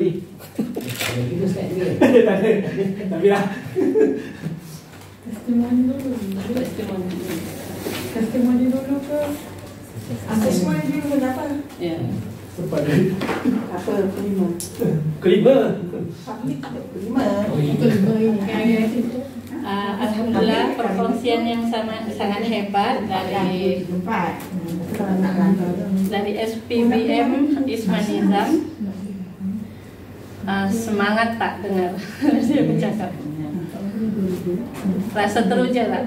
Pi. Gitu Ustaz ni. Tak ada. Tapi lah. Testimoni dulu ke? Asesmen dulu kenapa? Ya. Sempat ni. Apa kelima? Kelima. Public kelima. Oh, ini. Alhamdulillah perkongsian yang sangat hebat dari Empat. SPBM Isman Nizam. Semangat tak dengar dia bercakap. Rasa teruja tak?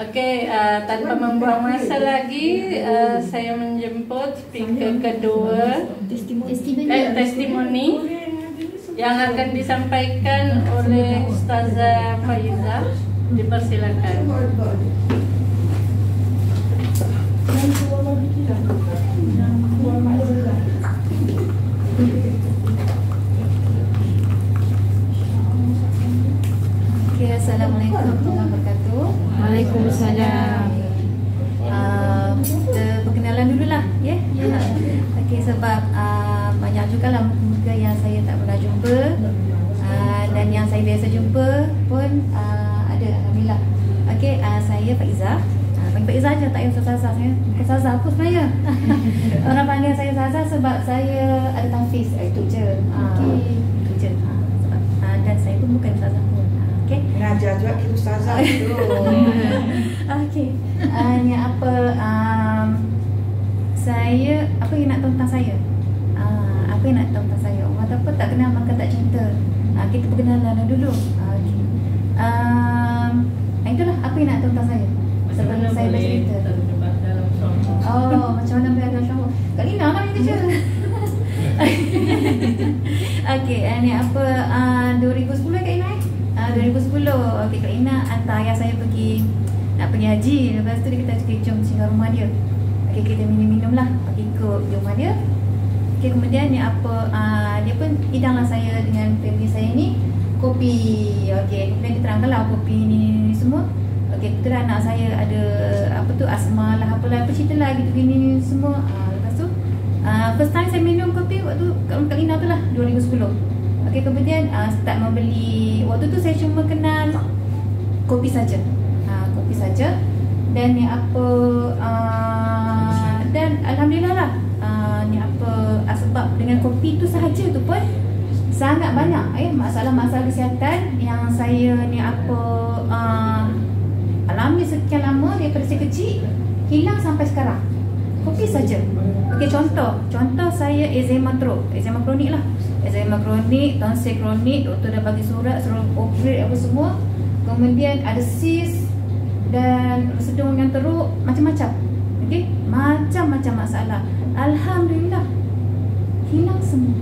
Okey, tanpa membuang masa lagi, saya menjemput speaker kedua, testimoni yang akan disampaikan oleh Ustazah Faizah. Dipersilakan. Okay, Assalamualaikum warahmatullahi wabarakatuh. Waalaikumsalam. Kita perkenalan dululah, ya. Okey, sebab banyak juga lah muka yang saya tak pernah jumpa, dan yang saya biasa jumpa pun ada, alhamdulillah. Okey, saya Faizah. Panggil Faizah je, tak payah Ustazah. Saya bukan Ustazah aku sebenarnya. Orang panggil saya Ustazah sebab saya ada tahfiz, itu je. Itu je. Dan saya pun bukan Ustazah pun. Okey. Mengajar juga kita Ustazah tu. Okey. Ni apa saya apa yang nak tahu tentang saya? Apa yang nak tahu tentang saya? Orang kata apa, tak kenal maka tak cinta. Kita perkenalan dulu. Okey. Itulah apa yang nak tahu tentang saya. Sebelum saya bercerita. Oh, macam mana boleh ada syahwat? Kak Lina lah yang kerja. Okey, ni apa 2010 Kak Lina 2010. Okey, Kak Lina hantar ayah saya nak pergi haji. Lepas tu dia kata jom singgah rumah dia. Okey, kita minum-minum lah. Okey, ikut di rumah dia. Okey, kemudian ni apa dia pun hidanglah saya dengan family saya ni kopi. Okey, kemudian dia terangkan lah kopi ni semua. Okey, kebetulan anak saya ada apa tu asma lah, apalah, apa cerita lah gitu gini semua. Lepas tu first time saya minum kopi waktu Kak Lina tu lah 2010. Okey, kemudian start membeli. Waktu tu saya cuma kenal kopi saja. Kopi saja. Dan ni apa dan alhamdulillah lah ni apa sebab dengan kopi tu sahaja tu pun sangat banyak masalah-masalah kesihatan yang saya ni apa alami sekian lama daripada saya kecil hilang sampai sekarang. Kopi saja. Okey, contoh saya eczema throat, eczema kronik lah. Eczema kronik, tonsil kronik, doktor dah bagi surat suruh operate apa semua. Kemudian ada cyst dan sedung yang teruk, macam-macam. Okey, macam-macam masalah. Alhamdulillah hilang semua.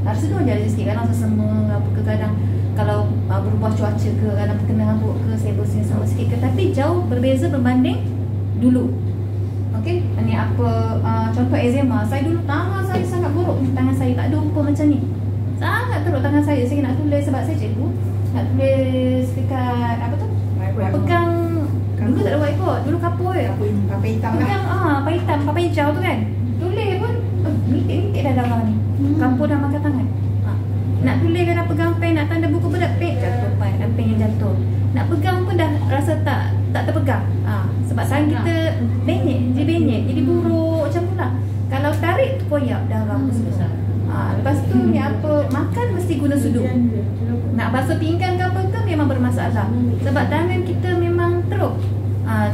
Rasa tu aja sikit, kadang sesama apa ke, kadang kalau berubah cuaca ke, kadang terkena rambut ke, saya bersin sama sikit ke, tapi jauh berbeza berbanding dulu. Okey, ni apa contoh eczema. Saya dulu tangan saya sangat buruk. Tangan saya tak ada rupa macam ni. Sangat teruk tangan saya. Saya nak tulis sebab saya cikgu. Nak tulis dekat apa tu? Pegang. Dulu tak ada whiteboard. Dulu kapur je. Papai hitam lah. Pegang papai hitam, papai hijau tu kan. Tulis pun mintik-mintik dah darah ni. Kapur dah makan tangan. Nak tulis kan, nak pegang pen, nak tanda buku pun dah jatuh pen yang jatuh. Nak pegang pun dah rasa tak terpegang. Sebab tangan kita benyek, jadi buruk macam tu lah. Kalau tarik tu koyak darah semua. Lepas tu ni apa, makan mesti guna sudu. Nak basuh pinggan ke apa ke memang bermasalah. Sebab tangan kita memang teruk.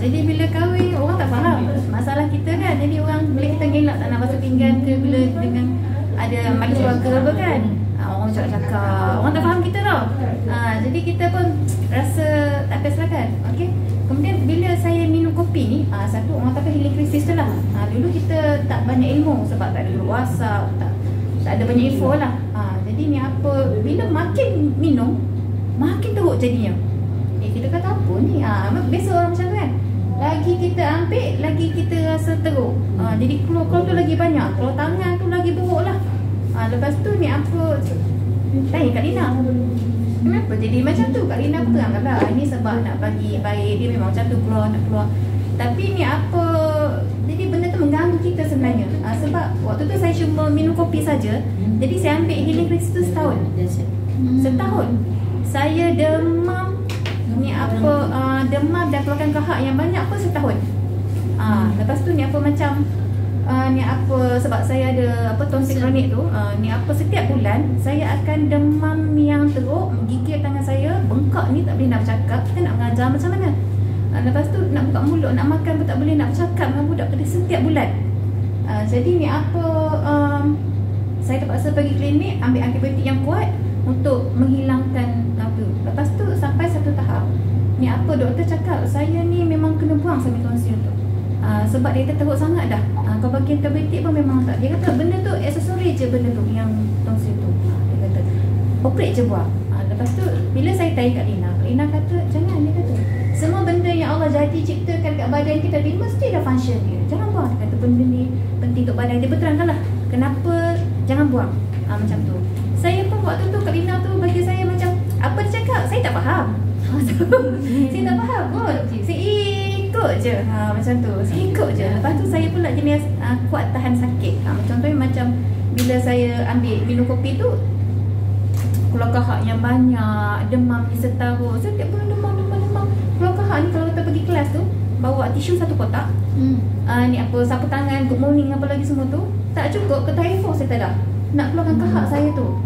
Jadi bila kahwin orang tak faham masalah kita kan. Jadi orang bila kita gelak tak nak basuh pinggan ke, bila dengan ada majlis keluarga apa kan, orang cakap orang tak faham kita tau. Jadi kita pun rasa tak best lah kan. Okay. Kemudian bila saya minum kopi ni, satu orang kata healing crisis tu lah. Dulu kita tak banyak ilmu sebab tak ada WhatsApp, tak ada banyak info lah. Jadi ni apa, bila makin minum makin teruk jadinya. Kita kata apa ni, biasa orang macam tu kan. Lagi kita ambil, lagi kita rasa teruk. Jadi keluar tu lagi banyak, keluar tangan tu lagi buruk lah. Lepas tu ni apa, tanya Kak Lina, kenapa jadi macam tu? Kak Lina pun terangkan lah, ini sebab nak bagi baik, dia memang macam tu keluar, nak keluar. Tapi ni apa, jadi benda tu mengganggu kita sebenarnya. Waktu tu saya cuma minum kopi saja. Jadi saya ambil healing crisis tu setahun. Setahun. Saya demam ni apa demam dan keluarkan kahak yang banyak pun setahun. Lepas tu ni apa macam ni apa sebab saya ada apa tonsil kronik tu, ni apa setiap bulan saya akan demam yang teruk, gigil tangan saya, bengkak ni tak boleh nak bercakap. Kita nak mengajar macam mana? Lepas tu nak buka mulut, nak makan pun tak boleh nak bercakap dengan budak pada setiap bulan. Jadi ni apa saya terpaksa pergi klinik ambil antibiotik yang kuat untuk menghilangkan apa. Lepas tu sampai satu tahap ni apa doktor cakap saya ni memang kena buang semi tonsil tu. Sebab dia teruk sangat dah. Kau bagi antibiotik pun memang tak. Dia kata benda tu aksesori je benda tu yang tonsil tu. Dia kata operate je buang. Lepas tu bila saya tanya kat Lina kata jangan, dia kata semua benda yang Allah jadi ciptakan kat badan kita ni mesti ada function dia. Jangan buang. Dia kata benda ni penting untuk badan. Dia berterangkanlah kenapa jangan buang. Macam tu. Saya pun waktu tu Kak Lina tu bagi saya macam apa dia cakap saya tak faham. Saya tak faham pun. Saya ikut je. Macam tu. Saya ikut je. Lepas tu saya pula jenis kuat tahan sakit. Contohnya macam bila saya ambil minum kopi tu keluar kahak yang banyak, demam ni setahun. Saya tiap bulan demam. Keluar kahak ni kalau kita pergi kelas tu bawa tisu satu kotak. Ni apa sapu tangan, good morning apa lagi semua tu. Tak cukup ke telefon saya tak ada. Nak keluarkan kahak saya tu.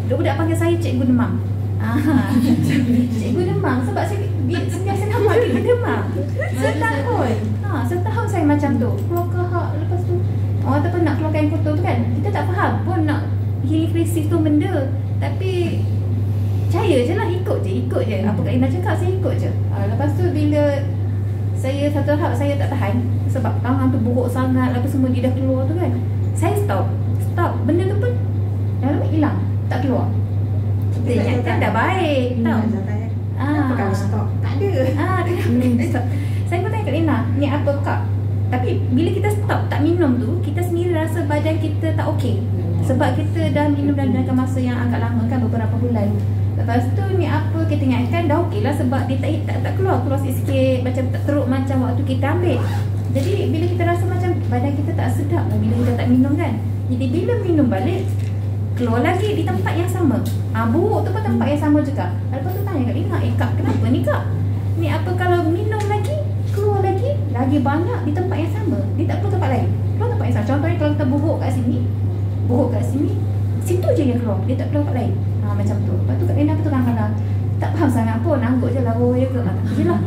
Budak-budak panggil saya cikgu demam. Cikgu demam sebab saya sentiasa nampak cikgu demam. Setahun. Setahun saya macam tu. Keluar kahak, lepas tu orang tu pun nak keluarkan air kotor tu kan. Kita tak faham pun nak healing crisis tu benda. Tapi percaya je lah, ikut je. Apa Kak Lina cakap saya ikut je. Lepas tu bila saya satu tahap saya tak tahan sebab tangan tu buruk sangat, apa semua dia dah keluar tu kan. Saya stop. Benda tu pun dah lama hilang, tak keluar. Kita ingatkan dah baik, tahu. Apa kalau stop? Tak ada. Stop. Saya pun tanya Kak Lina, ni apa Kak? Tapi bila kita stop tak minum tu, kita sendiri rasa badan kita tak okey. Sebab kita dah minum dalam masa yang agak lama kan, beberapa bulan. Lepas tu ni apa kita ingatkan dah okey lah sebab dia tak keluar sikit-sikit macam tak teruk macam waktu kita ambil. Jadi bila kita rasa macam badan kita tak sedap bila kita tak minum kan. Jadi bila minum balik keluar lagi di tempat yang sama. Buruk tu pun tempat yang sama juga. Lepas tu tanya Kak Lina, Kak kenapa ni Kak? Ni apa kalau minum lagi keluar lagi banyak di tempat yang sama. Dia tak perlu tempat lain. Keluar tempat yang sama. Contohnya kalau kita buruk kat sini, situ je yang keluar. Dia tak perlu tempat lain. Macam tu. Lepas tu Kak Lina tu kadang-kadang tak faham sangat pun, angguk je lah. Ya ke? Tak je lah.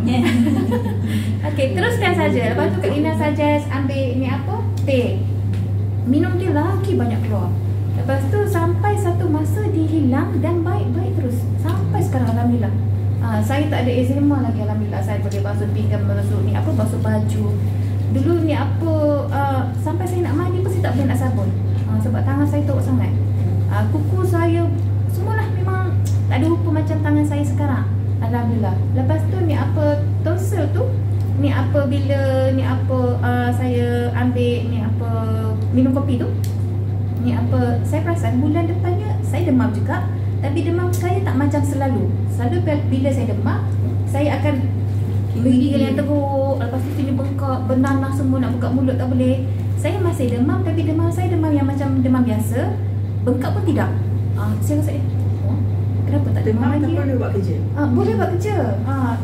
Okay, teruskan saja. Lepas tu Kak Lina suggest ambil ni apa? Teh. Minum dia lagi banyak keluar. Lepas tu sampai satu masa dia hilang dan baik-baik terus. Sampai sekarang alhamdulillah. Saya tak ada eczema lagi alhamdulillah. Saya boleh basuh pinggang, basuh baju. Dulu ni apa sampai saya nak mandi pun saya tak boleh nak sabun. Sebab tangan saya teruk sangat. Kuku saya semualah memang tak ada rupa macam tangan saya sekarang. Alhamdulillah. Lepas tu ni apa tonsil tu, ni apa bila ni apa saya ambil ni apa minum kopi tu, ni apa saya perasan bulan depannya saya demam juga. Tapi demam saya tak macam selalu. Selalu bila saya demam, saya akan gigil yang teruk. Lepas tu sini bengkak, bernanah semua, nak buka mulut tak boleh. Saya masih demam tapi demam saya demam yang macam demam biasa. Bengkak pun tidak. Saya rasa kenapa tak demam lagi? Boleh buat kerja? Boleh buat kerja.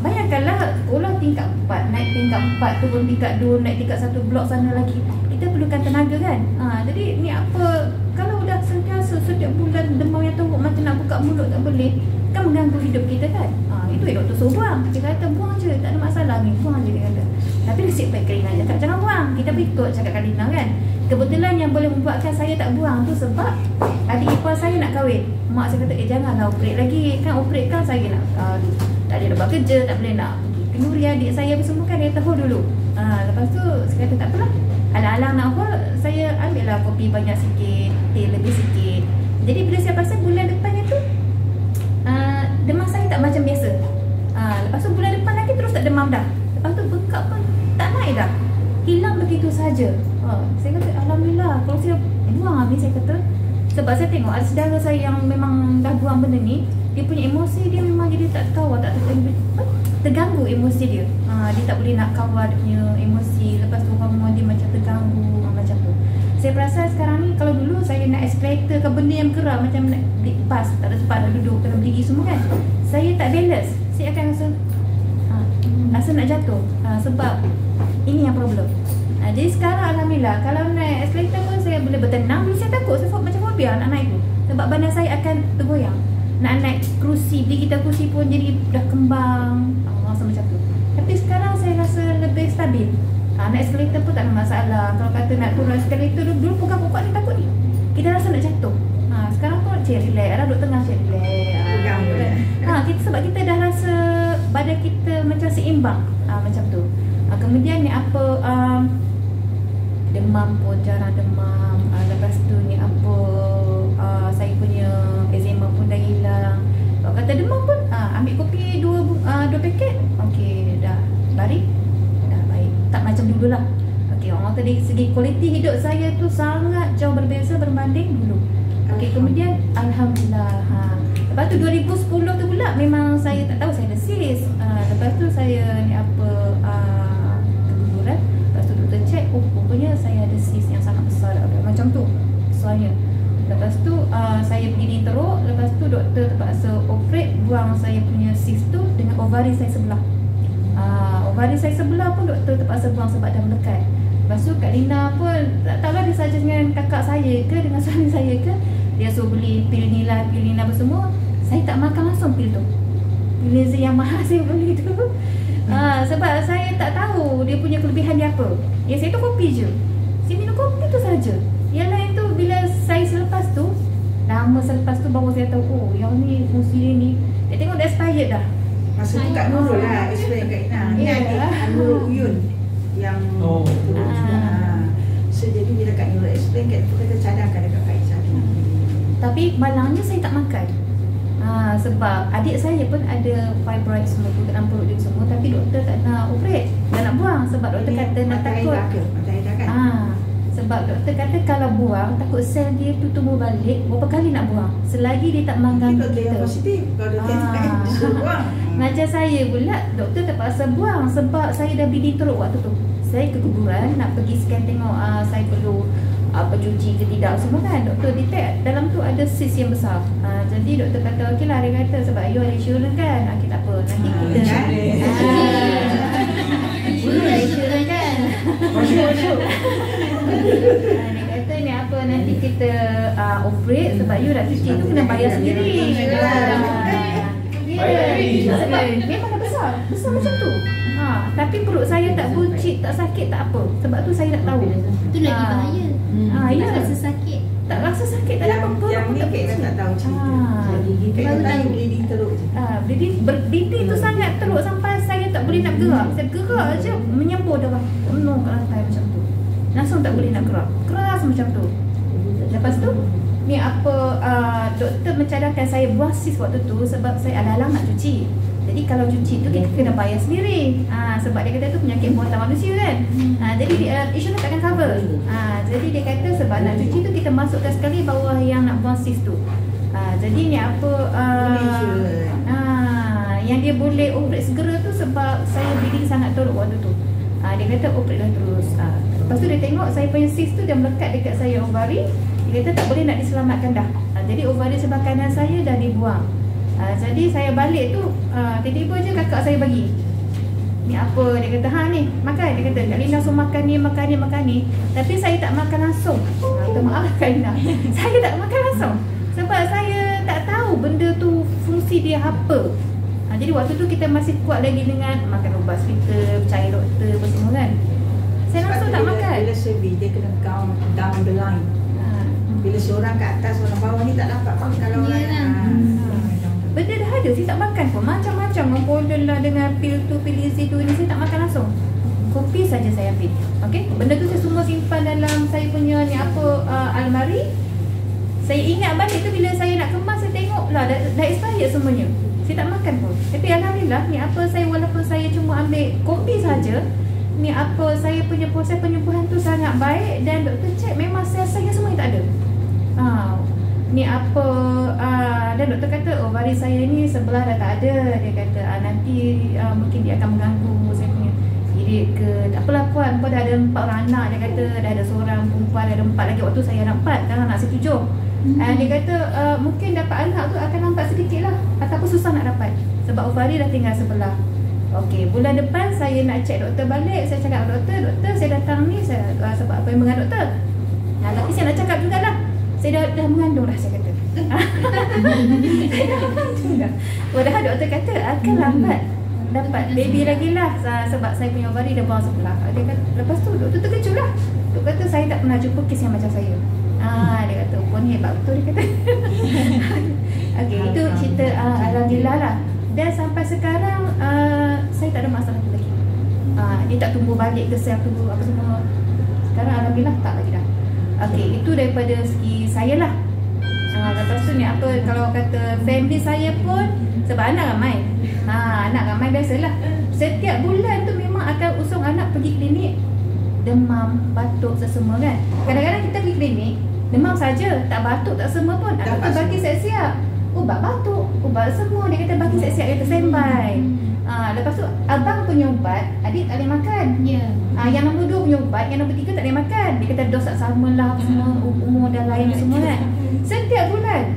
Bayangkanlah sekolah tingkat 4, naik tingkat 4, turun tingkat 2, naik tingkat 1 blok sana lagi. Kita perlukan tenaga kan. Jadi ni apa, kalau dah sentiasa setiap bulan demam yang teruk macam nak buka mulut tak boleh, kan mengganggu hidup kita kan. Itu doktor suruh buang. Dia kata buang je, tak ada masalah ni, buang je dia kata. Tapi nasib baik Kak Lina cakap jangan buang. Kita berikut cakap Kak Lina kan. Kebetulan yang boleh membuatkan saya tak buang tu sebab adik ipar saya nak kahwin. Mak saya kata janganlah operate lagi. Kan operate kan saya nak tak boleh nak buat kerja, tak boleh nak pergi kenduri adik saya semua kan, dia tahu dulu. Lepas tu saya kata tak apalah. Alang-alang nak apa, saya ambil lah kopi banyak sikit, teh lebih sikit. Jadi bila saya pasal bulan depannya tu demam saya tak macam biasa. Lepas tu bulan depan lagi terus tak demam dah. Lepas tu bengkak pun tak naik dah. Hilang begitu saja. Saya kata alhamdulillah. Kalau saya buang ni saya kata, sebab saya tengok ada saudara saya yang memang dah buang benda ni, dia punya emosi dia memang jadi tak kawal, tak terganggu emosi dia. Dia tak boleh nak kawal dia punya emosi. Lepas tu hormon dia macam terganggu macam tu. Saya perasan sekarang ni, kalau dulu saya nak eskalator ke benda yang gerak macam nak bas, tak ada tempat nak duduk, kena berdiri semua kan, saya tak balance. Saya akan rasa nak jatuh, sebab ini yang problem. Jadi sekarang Alhamdulillah, kalau naik eskalator pun saya boleh bertenang. Dulu saya takut, saya macam fobia nak naik tu, sebab badan saya akan tergoyang. Nak naik kerusi, beli kita kerusi pun jadi dah kembang, rasa macam tu. Tapi sekarang saya rasa lebih stabil. Naik eskalator pun tak ada masalah. Kalau kata nak turun eskalator, dulu pegang pokok ni takut ni, kita rasa nak jatuh. Sekarang pun relax, duduk tengah relax. Kita sebab kita dah rasa badan kita macam seimbang, macam tu. Kemudian ni apa, demam pun jarang demam. Lepas tu ni apa, saya punya eczema pun dah hilang. Kalau kata demam pun ambil kopi 2 paket, okey dah baik, dah baik. Tak macam dulu lah. Okey, orang kata dari segi kualiti hidup saya tu sangat jauh berbeza berbanding dulu. Okey, kemudian Alhamdulillah. Lepas tu 2010 tu pula memang saya tak tahu saya ada sis. Lepas tu saya ni apa, keguguran. Lepas tu doktor check, rupanya saya ada sis yang sangat besar, macam tu besarnya. Lepas tu saya pergi teruk. Lepas tu doktor terpaksa operate, buang saya punya sis tu dengan ovari saya sebelah. Ovari saya sebelah pun doktor terpaksa buang sebab dah melekat. Lepas tu Kak Lina pun tak tahulah dia saja dengan kakak saya ke dengan suami saya ke, dia suruh beli pil ni lah, pil ni lah semua. Saya tak makan langsung pil tu, pil laser yang mahal saya beli tu. Sebab saya tak tahu dia punya kelebihan dia apa. Ya, saya tu kopi je, saya minum kopi tu saja. Yang lain tu bila saya selepas tu, lama selepas tu baru saya tahu, oh yang ni fungsi dia ni. Dia tengok dah expired dah. Masa tu Kak Nurul lah explain Kak Ina. Ni adik Nurul Uyun yang so jadi bila Kak Nurul explain, Kak tu kata cadangkan dekat Kak Aisyah. Tapi malangnya saya tak makan. Sebab adik saya pun ada fibroid semua tu dalam perut dia semua, tapi doktor tak nak operate, tak nak buang sebab doktor kata nak takut. Sebab doktor kata kalau buang takut sel dia tu tumbuh balik, berapa kali nak buang selagi dia tak mengganggu kita. Positif kalau doktor suruh buang. Macam saya pula, doktor terpaksa buang sebab saya dah bleeding teruk waktu tu. Saya keguguran, nak pergi scan tengok saya perlu cuci ke tidak semua kan. Doktor detect dalam tu ada sis yang besar. Jadi doktor kata okey lah, dia kata sebab you ada insurans kan, kita apa nanti kita ada insurans kan. Masuk. Dia kata ni apa, nanti kita operate sebab you nak cuci tu kena bayar sendiri. Memang dah besar macam tu. Tapi perut saya tak buncit, tak sakit, tak apa. Sebab tu saya tak tahu. Itu lagi bahaya. Ya. Tak rasa sakit. Tak rasa sakit, tak ada apa-apa. Yang ni Kak tak tahu cerita. Kak Baru tahu tahu. bleeding teruk je. Bleeding tu sangat teruk sampai saya tak boleh nak gerak. Saya gerak je menyembur darah penuh kat lantai macam tu. Langsung tak boleh nak gerak. Keras macam tu. Lepas tu ni apa, doktor mencadangkan saya buang sis waktu tu sebab saya alang-alang nak cuci. Jadi kalau cuci tu kita kena bayar sendiri. Sebab dia kata tu penyakit buatan manusia kan. Jadi insurans takkan cover. Jadi dia kata sebab nak cuci tu kita masukkan sekali bawah yang nak buang sis tu. Jadi ni apa, yang dia boleh operate segera tu sebab saya bleeding sangat teruk waktu tu. Dia kata operate lah terus. Lepas tu dia tengok saya punya sis tu dah melekat dekat saya ovari. Dia kata tak boleh nak diselamatkan dah. Jadi ovari sebelah kanan saya dah dibuang. Jadi saya balik tu, tiba-tiba je kakak saya bagi ni apa, dia kata ni makan. Dia kata Kak Lina suruh makan ni. Tapi saya tak makan langsung. Maaf Kak Lina, saya tak makan langsung sebab saya tak tahu benda tu fungsi dia apa. Jadi waktu tu kita masih kuat lagi dengan makan ubat hospital, percaya doktor apa semua kan. Saya langsung tak makan. Bila survey dia kena count down the line. Bila seorang kat atas, orang bawah ni tak dapat pun kalau benda dah ada, saya tak makan pun. Macam-macam komponen lah dengan pil tu, pil isi tu ni, saya tak makan langsung. Kopi saja saya ambil. Okey, benda tu saya semua simpan dalam saya punya ni apa, almari. Saya ingat balik tu bila saya nak kemas, saya tengok lah dah expired semuanya. Saya tak makan pun. Tapi alhamdulillah ni apa, saya walaupun saya cuma ambil kopi saja, ni apa, saya punya proses penyembuhan tu sangat baik. Dan doktor cek memang sel-selnya semua tak ada. Ni apa, dan doktor kata ovari saya ni sebelah dah tak ada. Dia kata nanti mungkin dia akan mengganggu saya punya. Dia Jadi tak apalah puan dah ada 4 orang anak, dia kata dah ada seorang perempuan, ada 4 lagi. Waktu saya anak 4, sekarang anak saya 7. Dia kata mungkin dapat anak tu akan nampak sedikit lah, ataupun susah nak dapat sebab ovari dah tinggal sebelah. Okey, bulan depan saya nak cek doktor balik. Saya cakap doktor saya datang ni sebab apa yang dengan doktor. Tapi saya nak cakap jugalah, saya dah mengandung dah, saya kata. Saya dah mengandung dah. Padahal doktor kata akan lambat dapat baby lagi lah sebab saya punya ovari dah buang sebelah. Dia kata, lepas tu doktor terkejut lah. Doktor kata saya tak pernah jumpa kes yang macam saya. Dia kata pun hebat betul, dia kata. Okey, itu cerita alhamdulillah lah. Dan sampai sekarang saya tak ada masalah tu lagi. Dia tak tumbuh balik ke sel tu apa semua. Sekarang alhamdulillah tak lagi dah. Okey, itu daripada segi saya lah. Lepas tu ni apa, kalau kata family saya pun, sebab anak ramai. Anak ramai biasalah. Setiap bulan tu memang akan usung anak pergi klinik. Demam, batuk, semua kan. Kadang-kadang kita pergi klinik, demam saja, tak batuk, tak semua pun. Doktor bagi siap-siap ubat batuk, ubat semua. Dia kata bagi siap-siap, dia kata standby. Lepas tu abang punya ubat, adik tak boleh makan. Yang nombor 2 punya ubat, yang nombor 3 tak boleh makan. Dia kata dos tak sama lah, semua umur dah lain semua kan. Setiap bulan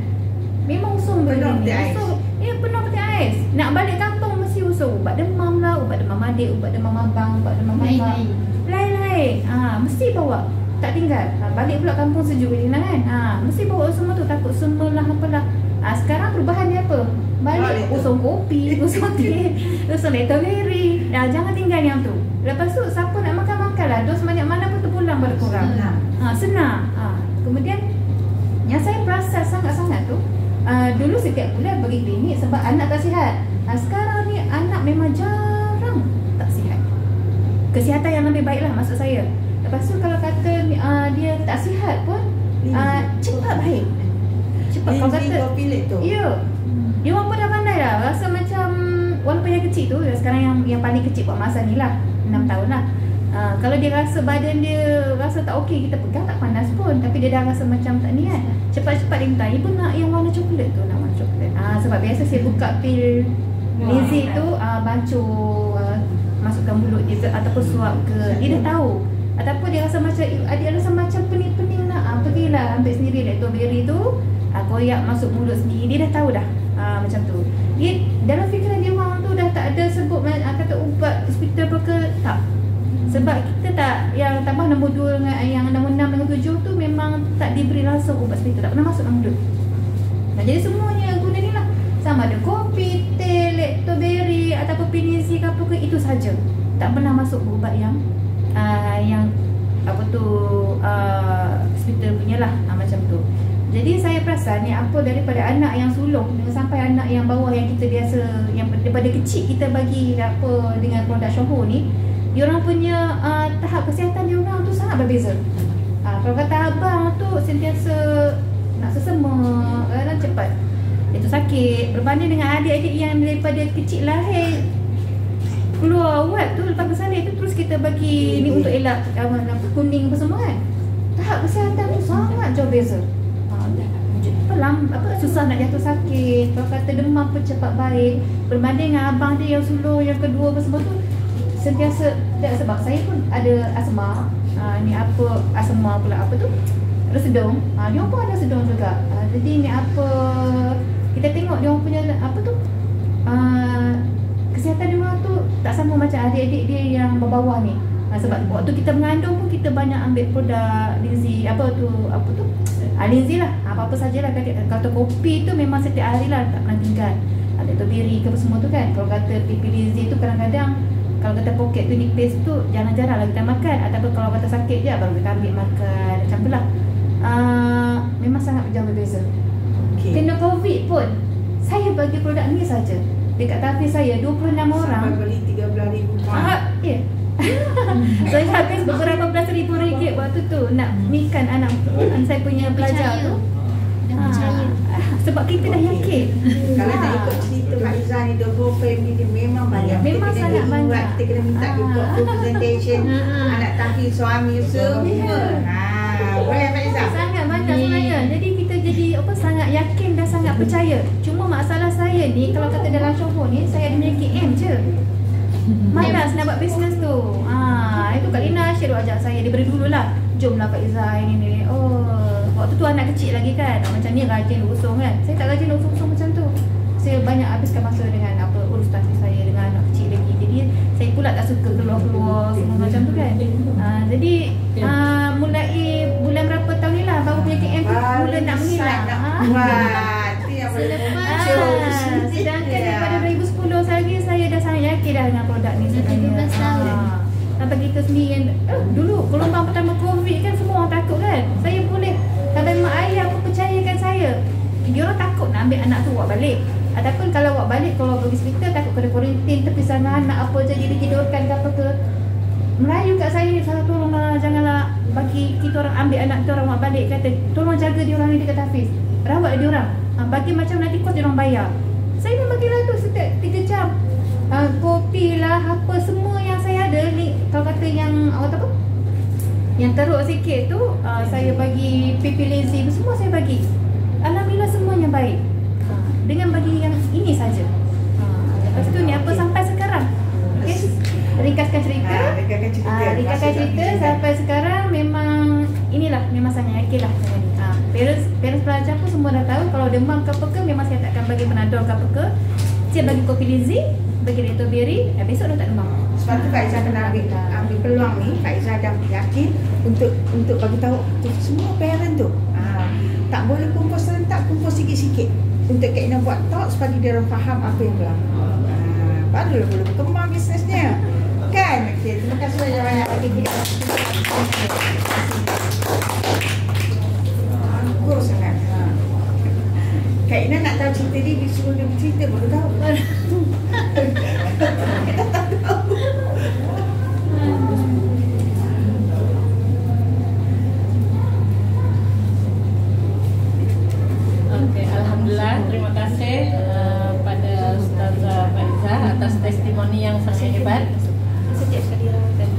memang usung penuh peti ais. Penuh peti ais. Nak balik kampung mesti usung ubat demam lah, ubat demam adik, ubat demam abang, ubat demam abang. Lain-lain. Mesti bawa, tak tinggal. Balik pula kampung sejuk je kan. Mesti bawa semua tu, takut semua lah apalah. Sekarang perubahan dia apa? Balik usung kopi, usung teh, usung letterberry. Jangan tinggal yang tu. Lepas tu siapa nak makan lah. Dos banyak mana pun terpulang pada korang. Senang. Kemudian yang saya perasan sangat-sangat tu, dulu setiap bulan pergi klinik sebab anak tak sihat. Sekarang ni anak memang jarang tak sihat. Kesihatan yang lebih baik lah maksud saya. Lepas tu kalau kata dia tak sihat pun cepat baik. Cepat. Kalau kata ya, dia orang pun dah pandai lah. Rasa macam walaupun yang kecil tu, sekarang yang paling kecil buat masa ni lah 6 tahun lah. Kalau dia rasa badan dia rasa tak okey, kita pegang tak panas pun, tapi dia dah rasa macam tak ni kan. Cepat-cepat dia minta, ibu nak yang warna coklat tu, nak warna coklat. Sebab biasa saya buka pil Lizi tu, bancuh, masukkan mulut dia ataupun suap ke, dia dah tahu. Ataupun dia rasa macam, dia rasa macam pening-pening nak, pergilah ambil sendiri letterberry tu, koyak masuk mulut sendiri, dia dah tahu dah. Macam tu. Dia dalam fikiran dia orang tu dah tak ada sebut kata ubat hospital ke tak. Sebab kita tak, yang tambah nombor 2 dengan yang nombor 6 dengan 7 tu memang tak diberi langsung ubat hospital, tak pernah masuk dalam mulut. Jadi semuanya guna ni lah. Sama ada kopi, teh, letterberry ataupun pinisi ke apa ke, itu saja. Tak pernah masuk ubat yang apa tu hospital punya lah, macam tu. Jadi saya perasan ni apa, daripada anak yang sulung sampai anak yang bawah yang kita biasa, yang daripada kecil kita bagi apa dengan produk Shoho ni, diorang punya tahap kesihatan diorang tu sangat berbeza. Kalau kata abang tu sentiasa nak sesama, kadang cepat itu sakit, berbanding dengan adik-adik yang daripada kecil lahir keluar ubat tu, lepas bersalin tu terus kita bagi ni untuk elak kuning apa semua kan. Tahap kesihatan tu sangat jauh beza. Susah nak jatuh sakit. Kalau kata demam pun cepat baik, berbanding dengan abang dia yang sulung yang kedua apa semua tu sentiasa. Sebab saya pun ada asma. Ni apa asma pula, apa tu, ada sedung. Dia pun ada sedung juga. Jadi ni apa, kita tengok dia punya apa tu, kesihatan dia tu tak sama macam adik-adik dia yang bawah ni. Sebab waktu kita mengandung pun kita banyak ambil produk Lizi, apa tu Lizi lah, apa-apa sajalah. Kalau kopi tu memang setiap hari lah, tak pernah tinggal. Letterberry ke apa semua tu kan. Kalau kata pipi Lizi tu kadang-kadang, kalau kata poket tu nipis tu jarang-jarang lah kita makan. Ataupun kalau kata sakit je baru kita ambil makan, macam tu lah. Memang sangat jauh berbeza. Kena Covid pun saya bagi produk ni saja. Dekat tafi saya 26 orang sampai beli 13,000 pound. Ya. Saya habis beberapa belas ribu ringgit waktu tu nak mikan anak saya punya pelajar tu. Dah percaya. Sebab kita dah yakin. Kalau nak ikut cerita Kak Izzah ni, the whole family dia memang banyak. Memang kita sangat kena banyak. buat, kita kena minta dia buat presentation, anak tahir suami semua. Boleh Kak Izzah? Sangat banyak sebenarnya. Jadi kita jadi apa, sangat yakin dan sangat percaya. Cuma masalah saya ni, kalau kata dalam Shoho ni, saya ada penyakit M je. Malas nak buat bisnes tu. Itu Kak Lina Syed ajak saya. Dia beri dululah. Jomlah Kak Izzah ini. Oh, waktu tu anak kecil lagi kan. Macam ni rajin usung kan. Saya tak rajin usung macam tu. Saya banyak habiskan masa dengan urus tasik saya dengan anak kecil lagi. Jadi saya pula tak suka keluar-keluar semua macam tu kan. Jadi mulai bulan berapa tahun ni lah baru punya KM tu mula nak menghilang. Sedangkan daripada 2010 lagi saya dah sangat yakin dah dengan produk ni sebenarnya. Sampai kita sendiri yang dulu gelombang pertama COVID kan semua orang takut kan. Saya boleh sampai mak ayah pun percayakan saya. Dia orang takut nak ambil anak tu buat balik. Ataupun kalau buat balik kalau pergi hospital takut kena kuarantin terpisah dengan anak apa jadi ditidurkan ke apa ke. Melayu kat saya salah tolonglah janganlah bagi kita orang ambil anak kita orang buat balik kata tolong jaga dia orang ni dekat Hafiz. Rawat dia orang. Bagi macam nanti kos dia orang bayar. Saya memang bagilah tu setiap 3 jam. Kopi lah apa semua yang saya ada ni kalau kata yang awak tahu apa? Yang teruk sikit tu saya bagi pipi lazy tu semua saya bagi. Alhamdulillah semuanya baik. Dengan bagi yang ini saja. Lepas tu ni apa sampai sekarang. Okey. Ringkaskan cerita. Ringkaskan cerita sampai sekarang memang inilah memang sangat yakin lah dengan ni. Parents pelajar pun semua dah tahu kalau demam ke apa ke memang saya tak akan bagi Panadol ke apa ke. Saya bagi kopi Lizzy, bagi Retoberi, besok dah tak demam. Sebab tu Kak Izzah kena ambil peluang ni. Kak Izzah dah yakin untuk bagi tahu semua parent tu. Tak boleh kumpul serentak, kumpul sikit-sikit. Untuk Kak Ina buat talk supaya dia orang faham apa yang berlaku. Barulah boleh berkembang bisnesnya. Kan? Okey, terima kasih banyak-banyak bagi kita. Anggur sangat. Kak Ina nak tahu cerita ni, disuruh dia bercerita baru tahu. Alhamdulillah, terima kasih pada Ustazah Faiza atas testimoni yang sangat hebat. Setiap kali rawatan.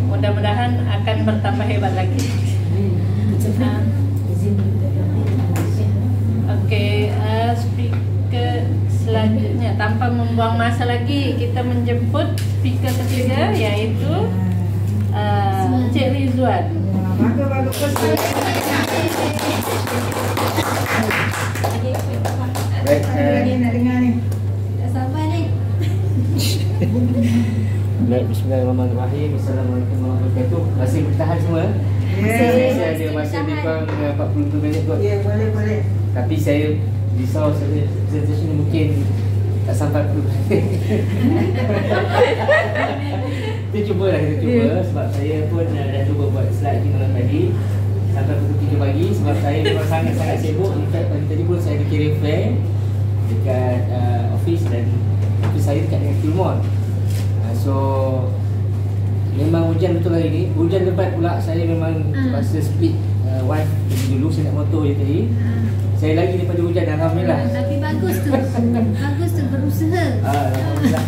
Mudah-mudahan akan bertambah hebat lagi. Okey, speaker selanjutnya tanpa membuang masa lagi kita menjemput speaker ketiga iaitu Encik Rizwan. Bagus. Baik, nak dengar ni. Tak sabar ni. Baik, bismillahirrahmanirrahim. Assalamualaikum warahmatullahi wabarakatuh. Masih bertahan semua. Saya ada masa lebih kurang 40 minit kot. Ya, boleh. Tapi saya risau saya presentation mungkin tak sampai 40 minit. Kita cuba sebab saya pun dah cuba buat slide ni malam tadi sampai pukul 3 pagi sebab saya memang sangat-sangat sibuk. In fact tadi pun saya ada kirim fair dekat office dan office saya dekat dengan Kilmore. So memang hujan betul hari ni. Hujan lebat pula. Saya memang terpaksa split wife pergi dulu. Saya nak motor je tadi. Saya lagi daripada hujan, alhamdulillah. Tapi bagus tu. Bagus tu berusaha. Alhamdulillah.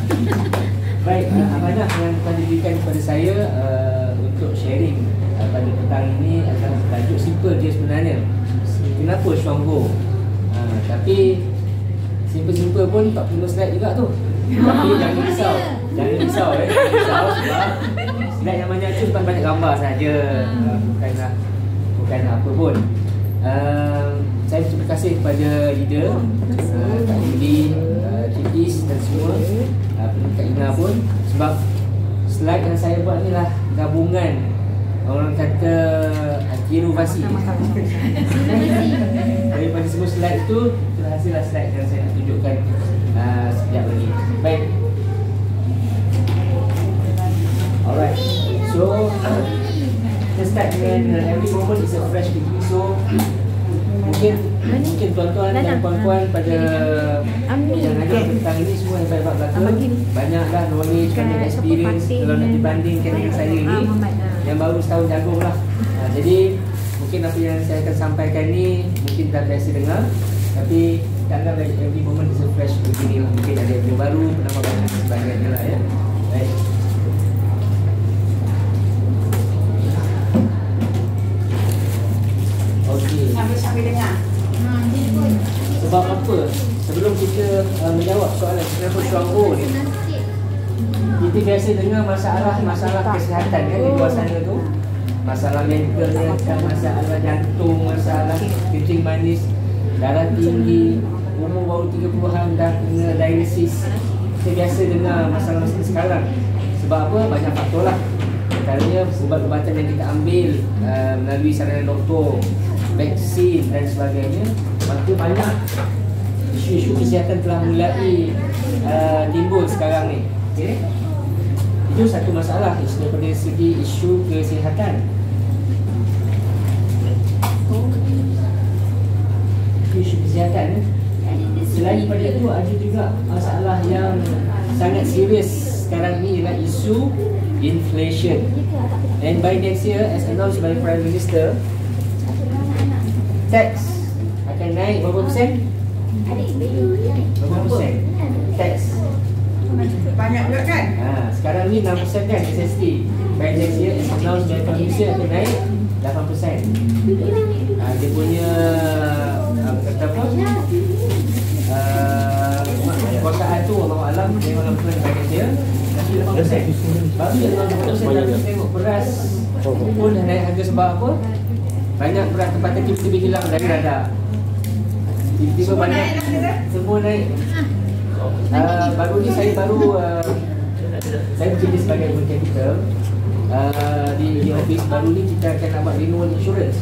Baik, amanah yang telah diberikan kepada saya untuk sharing pada petang ini adalah tajuk simple je sebenarnya. Kenapa Shwangho? Tapi simple-simple pun 40 slide juga tu. Tapi jangan risau. Jangan risau sebab slide yang banyak tu sebab banyak gambar saja. Bukan apa pun. Saya terima kasih kepada leader Kak Yudi, Cik Is dan semua Kak Ina pun sebab slide yang saya buat ni lah gabungan orang kata inovasi daripada semua slide tu terhasillah slide yang saya nak tunjukkan sekejap lagi. Baik. Alright. So kita start dengan every moment is a fresh beginning. So mungkin tuan-tuan dan puan-puan pada yang ada tentang ini semua yang saya buat belaka banyaklah knowledge, banyak experience kalau nak dibandingkan dengan saya ni yang baru setahun jagung lah. Jadi mungkin apa yang saya akan sampaikan ni mungkin tak biasa dengar tapi kita anggap every moment is a fresh beginning. Mungkin ada yang baru, penambah sebagainya lah ya. Baik. Okey. Sambil dengar. Sebab apa? Sebelum kita menjawab soalan kenapa Chuang Ho ni, kita biasa dengar masalah kesihatan kan di luar sana tu. Masalah mental ni, masalah jantung, masalah kencing manis, darah tinggi, umur baru 30-an dah kena dialisis. Kita biasa dengar masalah-masalah sekarang. Sebab apa? Banyak faktor lah. Antaranya ubat-ubatan yang kita ambil melalui saranan doktor, vaksin dan sebagainya. Maka banyak isu-isu kesihatan telah mulai timbul sekarang ni. Okay? Itu satu masalah daripada segi isu kesihatan. Isu kesihatan. Selain daripada itu, ada juga masalah yang sangat serius sekarang ni ialah isu inflation. And by next year, as announced by Prime Minister, tax akan naik berapa persen? Berapa persen? Tax. Banyak juga kan? Sekarang ni 6% kan SST. By next year, as announced by Prime Minister, akan naik 8%. Dia punya kata apa? Kuasaan tu Allah Alam memang bukan banyak dia. Tapi 8%. Baru yang 8% kita tengok beras pun naik harga sebab apa? Banyak beras tempatan tiba-tiba hilang dari radar. Tiba-tiba banyak semua naik. Baru ni saya bekerja sebagai human capital di office. Baru ni kita akan nak buat renewal insurance.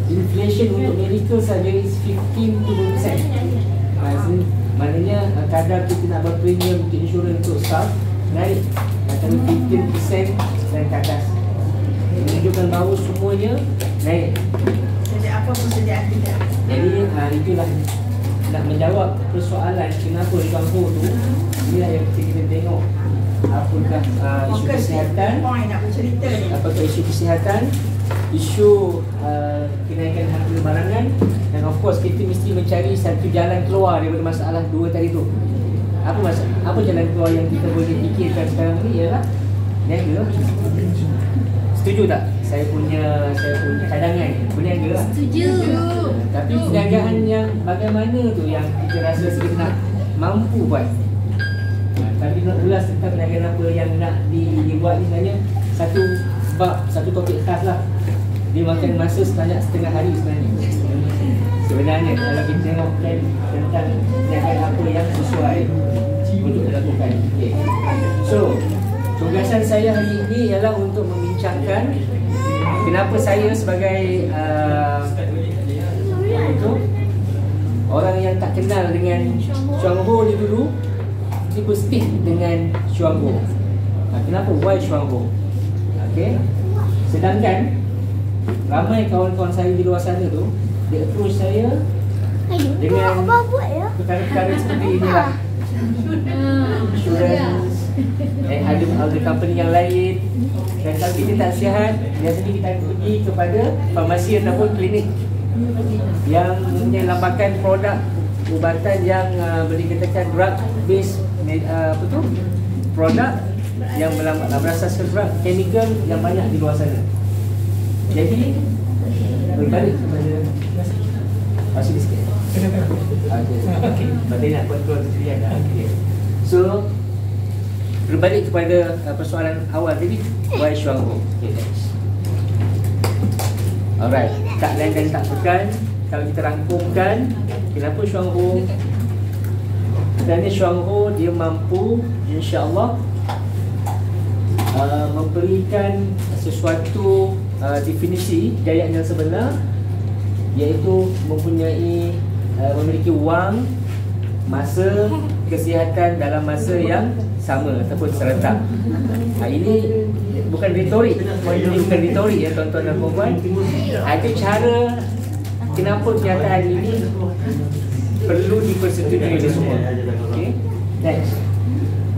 Inflation untuk medical saja is 15 to 20%. Maknanya kadar kita nak buat premium untuk insurans untuk staff naik antara 15% dan ke atas. Menunjukkan bahawa semuanya naik. Jadi apa persediaan kita? Jadi itulah nak menjawab persoalan kenapa Chuang Ho tu. Inilah yang kita tengok. Apakah isu kesihatan, Nak bercerita ni. apakah isu kesihatan, isu kenaikan harga barangan, dan of course kita mesti mencari satu jalan keluar daripada masalah dua tadi tu. Apa jalan keluar yang kita boleh fikirkan sekarang ni ialah niaga. Setuju tak? Saya punya cadangan berniaga lah. Setuju. Tapi perniagaan yang bagaimana tu yang kita rasa kita nak mampu buat. Tapi nak ulas tentang perniagaan apa yang nak dibuat ni sebenarnya satu topik khas lah. Dia makan masa sebanyak setengah hari sebenarnya. Sebenarnya kalau kita tengok kan tentang perniagaan apa yang sesuai untuk dilakukan. Okay. So, tugasan saya hari ini ialah untuk membincangkan kenapa saya sebagai orang yang tak kenal dengan Chuang Ho ni dulu tiba stick dengan Chuang Ho. Kenapa? Why Chuang Ho? Okay. Sedangkan ramai kawan-kawan saya di luar sana tu dia approach saya dengan perkara-perkara seperti inilah. Insurance ada company yang lain. Dan kalau kita tak sihat, biasanya kita akan pergi kepada farmasi ataupun klinik yang mempunyai lampakan produk ubatan yang boleh dikatakan drug based produk yang berasaskan drug chemical yang banyak di luar sana. Jadi berbalik kepada masih sikit. Okey. Berarti nak kontrol sendiri kan. Okey. So berbalik kepada persoalan awal tadi, why Chuang Ho? Okay, next. Alright, tak lain dan tak bukan, kalau kita rangkumkan kenapa Chuang Ho. Kerana Chuang Ho dia mampu insya-Allah memberikan sesuatu definisi jayaan yang sebenar, iaitu memiliki wang, masa, kesihatan dalam masa yang sama ataupun serentak. Ini bukan retorik. Ini bukan retorik ya tuan-tuan dan puan-puan. Ada cara kenapa kenyataan ini perlu dipersetujui oleh semua. Okey. Next.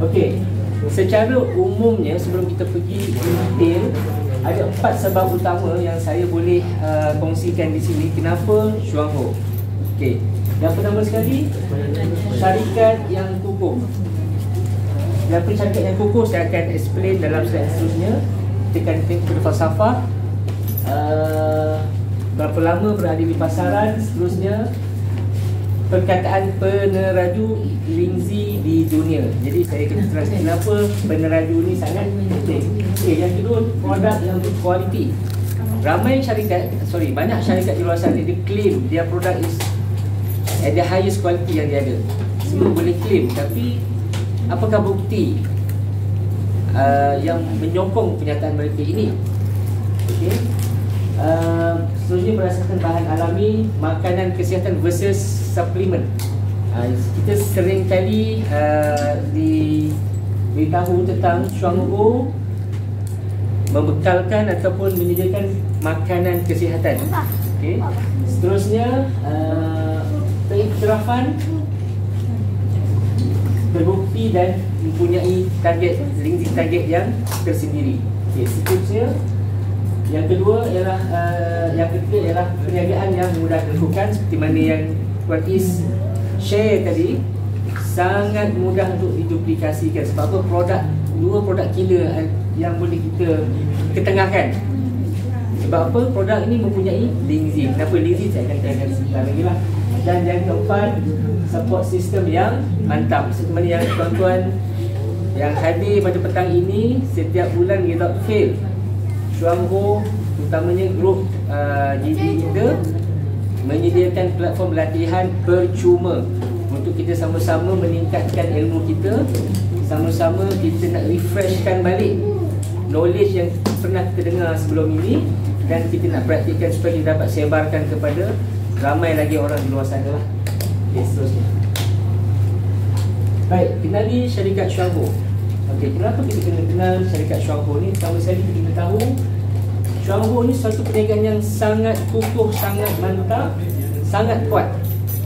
Okey. Secara umumnya sebelum kita pergi detail, ada 4 sebab utama yang saya boleh kongsikan di sini kenapa Chuang Ho. Okey. Yang pertama sekali, syarikat yang kukuh. Kenapa syarikat yang kukuh saya akan explain dalam slide seterusnya. Kita akan tengok falsafah, berapa lama berada di pasaran, seterusnya perkataan peneraju Lingzi di dunia. Jadi saya kena terangkan kenapa peneraju ni sangat penting. Yang kedua, produk yang berkualiti. Ramai syarikat, banyak syarikat di luar sana dia claim dia produk is at the highest quality yang dia ada. Semua boleh claim, tapi apakah bukti yang menyokong pernyataan mereka ini? Okey. Seterusnya berdasarkan bahan alami, makanan kesihatan versus suplemen. Kita sering kali diberitahu tentang Shuanghu membekalkan ataupun menyediakan makanan kesihatan. Okey. Seterusnya pengiktirafan terbukti dan mempunyai target yang tersendiri. Okey, seterusnya yang kedua ialah yang ketiga ialah perniagaan yang mudah dilakukan seperti mana yang Puan Is share tadi, sangat mudah untuk diduplikasikan. Sebab apa? Dua produk killer yang boleh kita ketengahkan. Sebab apa? Produk ini mempunyai Lingzi. Kenapa Lingzi? Saya akan tanya sebentar lagi lah. Dan yang keempat, support system yang mantap. Seperti mana yang tuan-tuan yang hadir pada petang ini, setiap bulan without fail, Shuanghu, utamanya grup GD kita menyediakan platform latihan percuma untuk kita sama-sama meningkatkan ilmu kita, sama-sama kita nak refreshkan balik knowledge yang pernah kita dengar sebelum ini, dan kita nak praktikkan supaya kita dapat sebarkan kepada ramai lagi orang di luar sana lah. Okay, seterusnya. Baik, kenali syarikat Shuanghu. Okey, kenapa kita kena kenal syarikat Shuanghu ni? Pertama sekali kita kena tahu Shuanghu ni satu perniagaan yang sangat kukuh, sangat mantap, sangat kuat.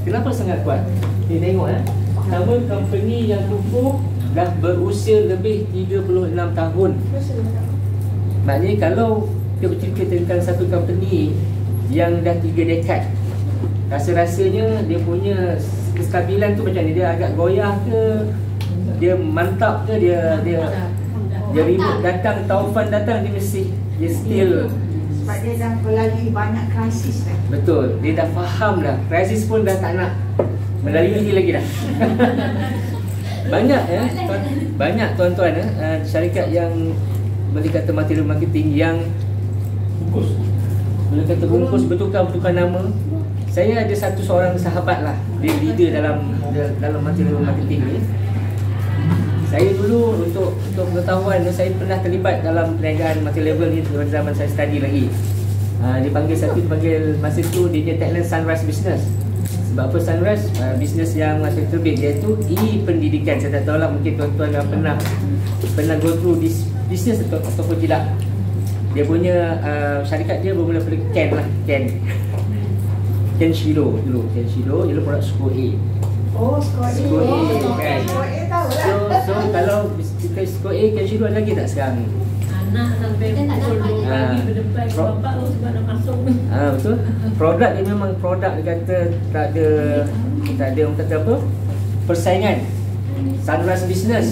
Kenapa sangat kuat? Kita tengok Pertama, company yang kukuh dah berusia lebih 36 tahun. Maknanya kalau kita bercerita tentang satu company yang dah 3 dekad, rasa-rasanya dia punya kestabilan tu macam ni. Dia agak goyah ke, dia mantap ke, dia ribut datang, taufan datang, dia still. Sebab dia dah melalui banyak krisis dah. Betul, dia dah faham dah. Krisis pun dah tak nak melalui lagi dah. Banyak tuan-tuan syarikat yang boleh kata material marketing yang boleh kata bungkus bertukar nama. Saya ada seorang sahabat lah, dia leader dalam material marketing ni. Saya dulu untuk pengetahuan, saya pernah terlibat dalam perniagaan multi-level ni pada zaman saya study lagi. Dipanggil masa tu dia punya tagline Sunrise Business. Sebab apa Sunrise? Bisnes yang masih terbit, iaitu e-pendidikan. Saya tak tahu lah, mungkin tuan-tuan yang pernah go through this business ataupun tidak. Dia punya syarikat dia bermula pada Kenshiro dulu. Kenshiro dulu produk Score A. Oh, Score A. Score A kan. Score A tahu lah. So kalau kita Score A, Kenshiro ada lagi tak sekarang ni? Anak sampai pukul 2 pagi berdepan ke bapak tu sebab nak masuk. Betul. Produk dia memang produk, dia kata tak ada orang kata apa, persaingan. Sunrise Business.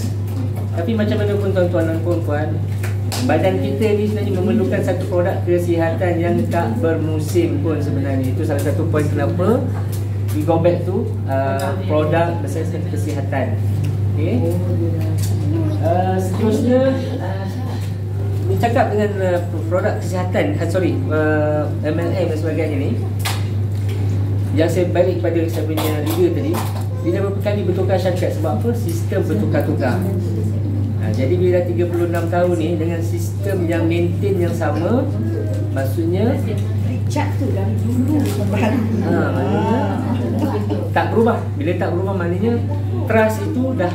Tapi macam mana pun tuan-tuan dan puan-puan, badan kita ni sebenarnya memerlukan satu produk kesihatan yang tak bermusim pun sebenarnya. Itu salah satu poin kenapa we go back to produk berasaskan kesihatan. Okay. Seterusnya bercakap dengan produk kesihatan, MLM dan sebagainya ni, yang saya balik kepada saya punya leader tadi, dia dah beberapa kali bertukar syarikat. Sebab apa? Sistem bertukar-tukar. Jadi bila 36 tahun ni dengan sistem yang maintain yang sama, maksudnya Richard tu dari dulu maknanya tak berubah. Bila tak berubah maknanya trust itu dah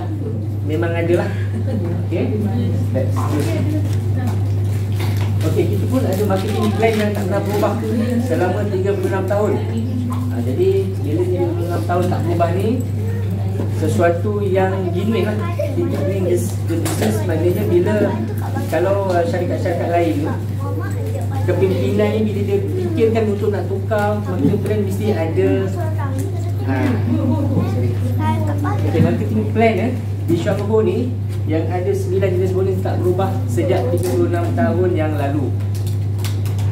memang ada lah. Okay. Okey, kita pun ada marketing plan yang tak pernah berubah selama 36 tahun. Jadi bila 36 tahun tak berubah ni, sesuatu yang genuine lah. Kita doing this business. Maknanya bila kalau syarikat-syarikat lain, kepimpinan ni bila dia fikirkan untuk nak tukar marketing plan, mesti ada marketing plan di Shuanghu ni yang ada 9 jenis bonus tak berubah sejak 36 tahun yang lalu.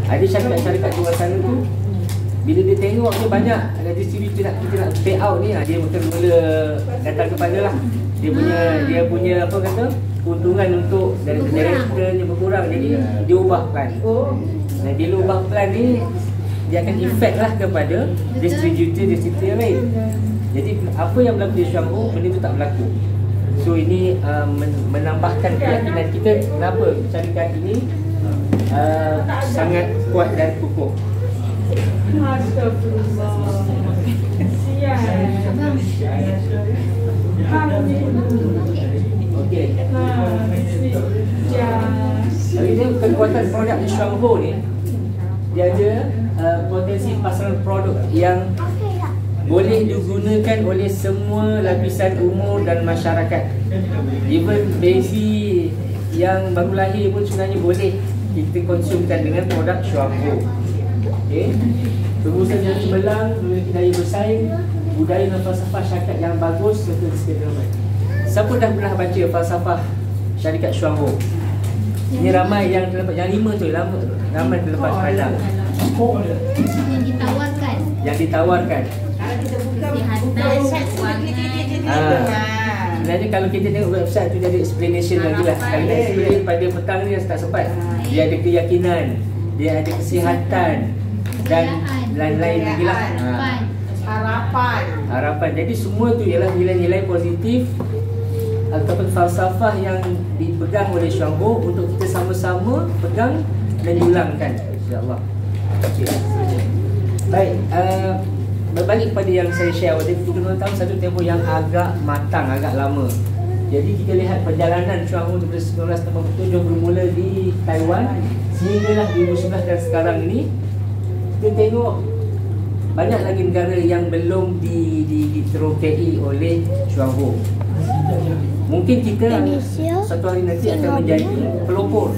Ada syarikat-syarikat di luar sana tu Bila dia tengok ni banyak ada distributor kita nak pay out ni, dia mula datang kepada lah. Dia punya apa kata, keuntungan untuk dari directornya berkurang, jadi dia ubah plan. Dan bila ubah plan ni, dia akan efek lah kepada distributor yang lain. Jadi apa yang berlaku di Syuangho, benda tu tak berlaku. So ini menambahkan keyakinan kita kenapa syarikat ini sangat kuat dan kukuh. Astagfirullah. Okey. Jadi dia kekuatan produk di Syuangho ni, dia ada potensi pasaran produk yang boleh digunakan oleh semua lapisan umur dan masyarakat. Even baby yang baru lahir pun sebenarnya boleh kita konsumkan dengan produk Syuangho. Okey. Pengurusan yang cemerlang, memiliki daya bersaing, budaya dan falsafah syarikat yang bagus serta sekitar ramai. Siapa dah pernah baca falsafah syarikat Syuangho? Ini ramai yang terlepas, yang 5 tu ramai terlepas pandang. Yang ditawarkan. Yang ditawarkan. Kalau kita buka Kesihatan, website Sebenarnya kalau kita tengok website tu, dia ada explanation lagi lah. Kalau nak explain pada petang ni tak sempat. Dia ada keyakinan, dia ada kesihatan dan lain-lain lagi lah. Harapan. Jadi semua tu ialah nilai-nilai positif ataupun falsafah yang dipegang oleh Syuangho untuk kita sama-sama pegang dan julangkan, insya-Allah. Okay. Baik, berbalik kepada yang saya share tadi, kita kena tahu satu tempoh yang agak matang, agak lama. Jadi kita lihat perjalanan Syuangho daripada 1987 bermula di Taiwan sehinggalah 2011 dan sekarang ini. Kita tengok banyak lagi negara yang belum diterokai oleh Syuangho. Mungkin kita satu hari nanti akan menjadi pelopor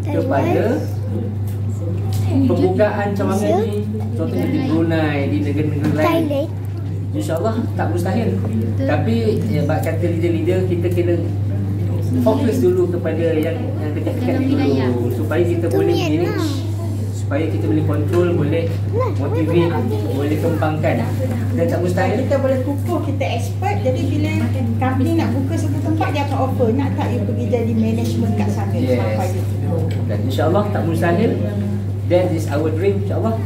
kepada pembukaan cawangan ini, contohnya di Brunei, di negara-negara lain. InsyaAllah tak mustahil. Tapi bak kata leader-leader, kita kena fokus dulu kepada yang dekat-dekat dulu, supaya kita boleh manage, supaya kita boleh kontrol, boleh motivate, boleh kembangkan. Dan tak mustahil kita boleh kukuh, kita expert. Jadi bila company nak buka satu tempat, dia akan offer, nak tak you pergi jadi management kat sana. Sampai itu. Dan insyaAllah tak mustahil. That is our dream, insyaAllah.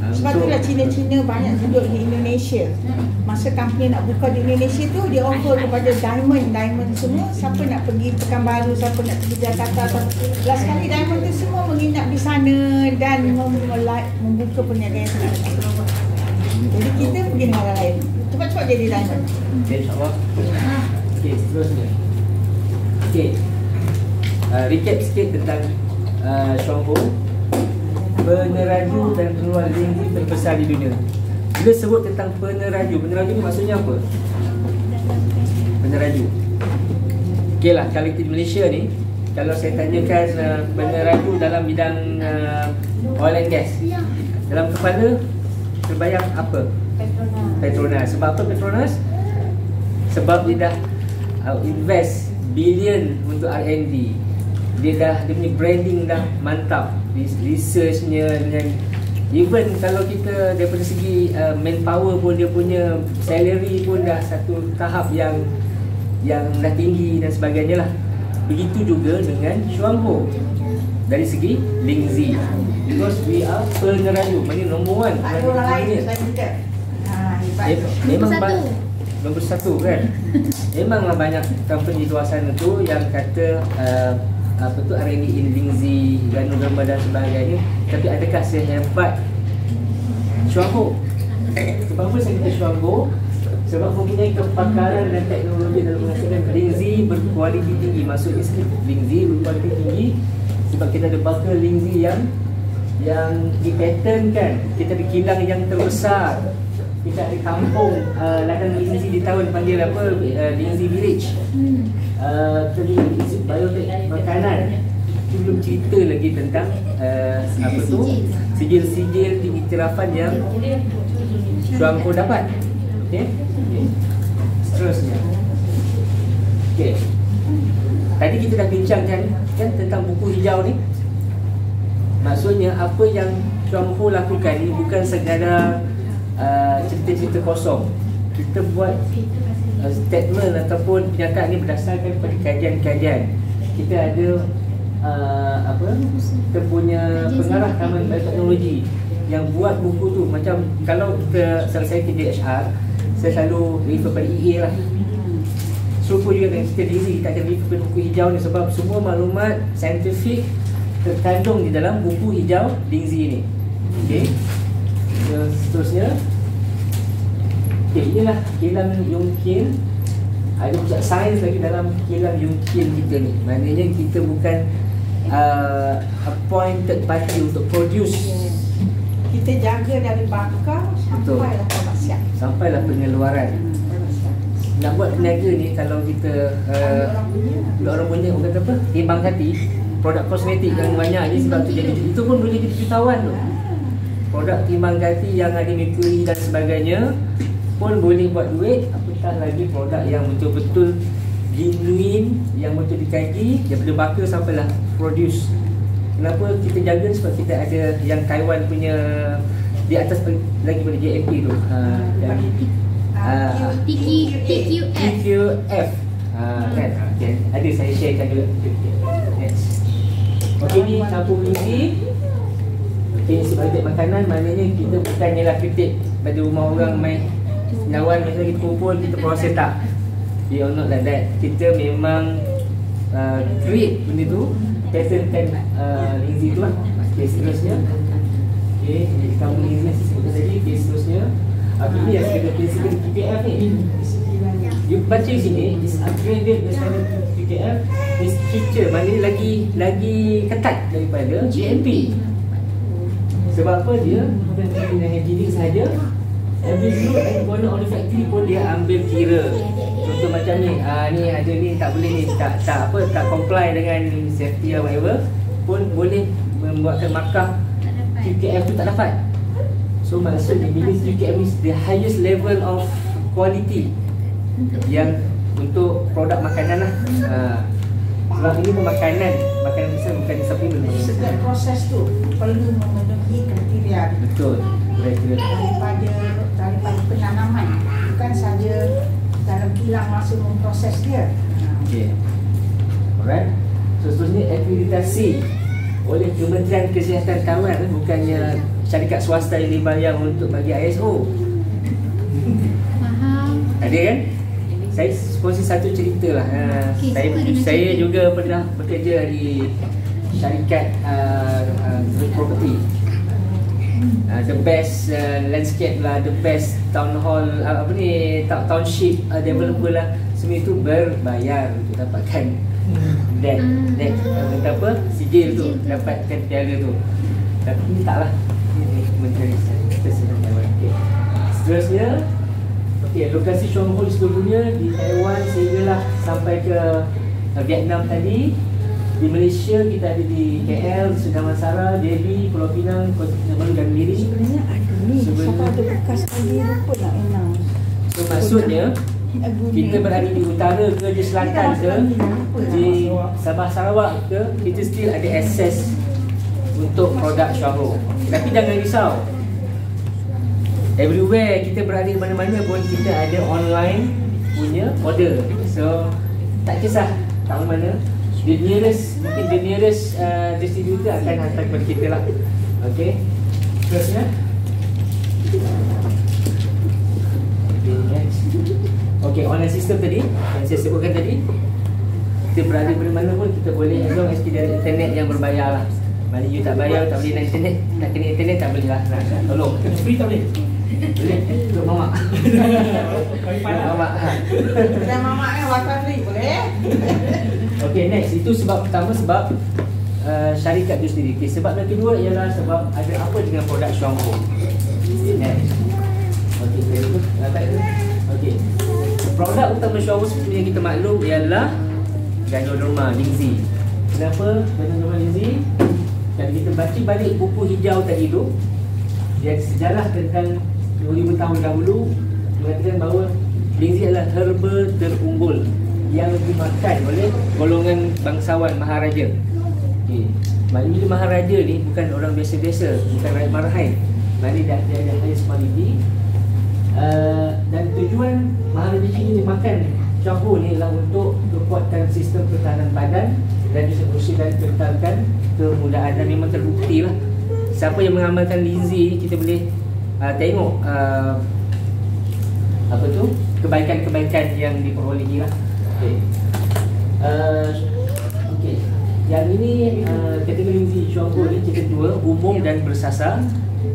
Sebab itulah Cina-Cina banyak duduk di Indonesia. Masa company nak buka di Indonesia tu, dia offer kepada diamond semua. Siapa nak pergi Pekanbaru, siapa nak pergi Jakarta, last kali diamond tu semua menginap di sana dan membuka perniagaan sana. Jadi kita pergi negara lain, cepat-cepat jadi diamond. Okay, insyaAllah. Okay, seterusnya. Okay, recap sikit tentang Syuangho. Peneraju dan pengeluar lingzi terbesar di dunia. Bila sebut tentang peneraju ni maksudnya apa? Peneraju. Okey lah, kalau kita di Malaysia ni, kalau saya tanyakan peneraju dalam bidang oil and gas, dalam kepala terbayang apa? Petronas. Sebab apa Petronas? Sebab dia dah invest bilion untuk R&D. Dia punya branding dah mantap, researchnya, dengan even kalau kita daripada segi manpower pun, dia punya salary pun dah satu tahap yang dah tinggi dan sebagainya lah. Begitu juga dengan Syuangho dari segi lingzi, because we are peneraju, maknanya nombor 1. Tak ada orang lain selain kita. Memang nombor 1 kan. Memanglah banyak company di luar sana tu yang kata apa tu R&D in lingzi, ganu-gamba dan sebagainya. Tapi adakah sehebat Syuangho? Sebab apa saya kata Syuangho? Sebab mempunyai kepakaran dan teknologi dalam menghasilkan lingzi berkualiti tinggi. Maksudnya lingzi berkualiti tinggi sebab kita ada bakal lingzi yang dipatenkan. Kita ada kilang yang terbesar. Kita ada kampung ladang lingzi di tahun panggil apa, lingzi village. Tadi biotek makanan. Itu belum cerita lagi tentang apa tu, sijil-sijil iktirafan yang Syuangho dapat. Okey. Seterusnya. Okey. Tadi kita dah bincangkan kan tentang buku hijau ni. Maksudnya apa yang Chuang Ho lakukan ni bukan sekadar cerita-cerita kosong. Kita buat statement ataupun pernyataan ni berdasarkan pada kajian-kajian. Kita ada kita punya pengarah taman teknologi yang buat buku tu. Macam kalau kita selesai kerja HR, saya selalu refer pada EA lah. Serupa juga dengan kita diri, kita akan refer pada buku hijau ni sebab semua maklumat saintifik terkandung di dalam buku hijau Lingzi ni. Okey. Seterusnya, okey, inilah kilang Yongqing. Ada pusat sains lagi dalam kilang Yongqing kita ni. Maknanya kita bukan appointed party untuk produce. Kita jaga dari bakar sampailah produk siap. Sampailah pengeluaran. Nak buat peniaga ni kalau kita orang punya orang kata apa? Timbang hati. Produk kosmetik yang banyak ni sebab tu jadi itu pun boleh jadi jutawan tu. Produk timbang hati yang ada merkuri dan sebagainya pun boleh buat duit. Apatah lagi produk yang betul-betul genuine, yang betul dikaji daripada bakar sampailah produce. Kenapa kita jaga? Sebab kita ada yang Taiwan punya di atas lagi pada JMP tu. TQF. Kan? Okay. Ada saya sharekan juga. Next. Okey, ni campur Lingzi. Okey, sebagai makanan maknanya kita bukannya lah kritik pada rumah orang main sendawan misalnya kita kumpul, kita proses tak. We are not like that. Kita memang create benda tu, patentkan Lingzi tu lah. Okey, seterusnya. Okey, campur Lingzi saya sebutkan tadi. Okey, seterusnya. Ini yang saya kata prinsip TQF ni. You baca di sini, is upgraded the standard TQF is stricter, maknanya lagi ketat daripada GMP. Sebab apa? Dia bukan dengan hygienic sahaja, every group and corner of the factory pun dia ambil kira. Contoh macam ni, ni ada ni tak boleh ni, tak comply dengan safety or whatever, pun boleh membuatkan markah TQF tu tak dapat. So maksudnya bila TQF is the highest level of quality yang untuk produk makanan lah. Sebab ini pun makanan besar, bukan supplement. Setiap proses tu perlu memenuhi kriteria. Betul. Daripada penanaman, bukan saja dalam kilang masa memproses dia. Okay. Alright. So seterusnya akreditasi oleh Kementerian Kesihatan Taiwan, bukannya syarikat swasta yang dibayar untuk bagi ISO. Ada kan? Saya sponsor satu cerita lah. Saya juga pernah bekerja di syarikat property. The best landscape lah, the best town hall, township developer lah. Semua itu berbayar untuk dapatkan that sijil tu, dapatkan piala tu. Tapi ini taklah. Ini Kementerian Kesihatan Taiwan. Okay. Seterusnya, lokasi Chuang Ho di seluruh dunia, di Taiwan sehinggalah sampai ke Vietnam tadi. Di Malaysia kita ada di KL, Damansara, JB, Pulau Pinang, Kota Kinabalu dan Miri. Sebenarnya ada ni, siapa ada bekas lagi lupa nak announce. So maksudnya kita berada di utara ke, di selatan ke, di Sabah Sarawak ke, kita still ada access untuk produk Chuang Ho. Tapi jangan risau, everywhere kita berada di mana-mana pun kita ada online punya order. So tak kisah tak mana, the nearest distributor akan hantar kepada kita lah. Okay. Terusnya, okay, online system tadi yang saya sebutkan tadi, kita berada di mana pun kita boleh, as long as kita ada internet yang berbayar lah. Mana you tak bayar, tak boleh nak internet, nak kena internet tak boleh lah. Tolong, Free tak boleh? boleh untuk mamak. Mamak. Dan mamak kan wifi free boleh? Okay, next. Itu sebab pertama, sebab syarikat itu sendiri. Okay, sebab yang kedua ialah sebab ada apa dengan produk Chuang Ho. Next. Okay, produk utama Chuang Ho seperti yang kita maklum ialah Ganoderma Lingzi. Kenapa Ganoderma Lingzi? Kalau kita baca balik buku hijau tadi tu, dia sejarah tentang 2000 tahun dahulu mengatakan bahawa Lingzi adalah herba terunggul yang dimakan oleh golongan bangsawan Maharaja. Okay. Maknanya Maharaja ni bukan orang biasa-biasa, bukan rakyat marahan. Maknanya dia ada highest quality. Dan tujuan Maharaja ini makan Chuang-Ho ni adalah untuk kuatkan sistem pertahanan badan dan distribusi dan kekalkan kemudahan. Dan memang terbukti lah, siapa yang mengamalkan Lindsay, kita boleh tengok apa tu, kebaikan-kebaikan yang diperolehi lah. Okay. Yang ini kategori Lindsay Chuang-Ho ni kita dua, umum dan bersasar.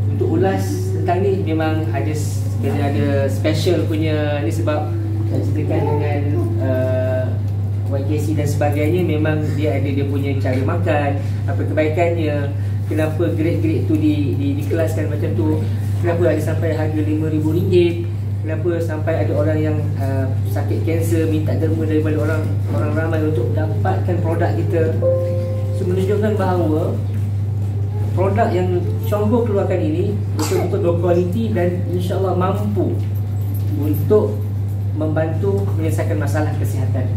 Untuk ulas tentang ni memang kena ada special punya ni, sebab nak ceritakan dengan YKC dan sebagainya. Memang dia ada dia punya cara makan, apa kebaikannya, kenapa grade-grade tu dikelaskan macam tu, kenapa ada sampai harga RM5,000, kenapa sampai ada orang yang sakit kanser minta derma daripada orang ramai untuk dapatkan produk kita. So menunjukkan bahawa produk yang Chuang-Ho keluarkan ini betul-betul berkualiti dan insya-Allah mampu untuk membantu menyelesaikan masalah kesihatan.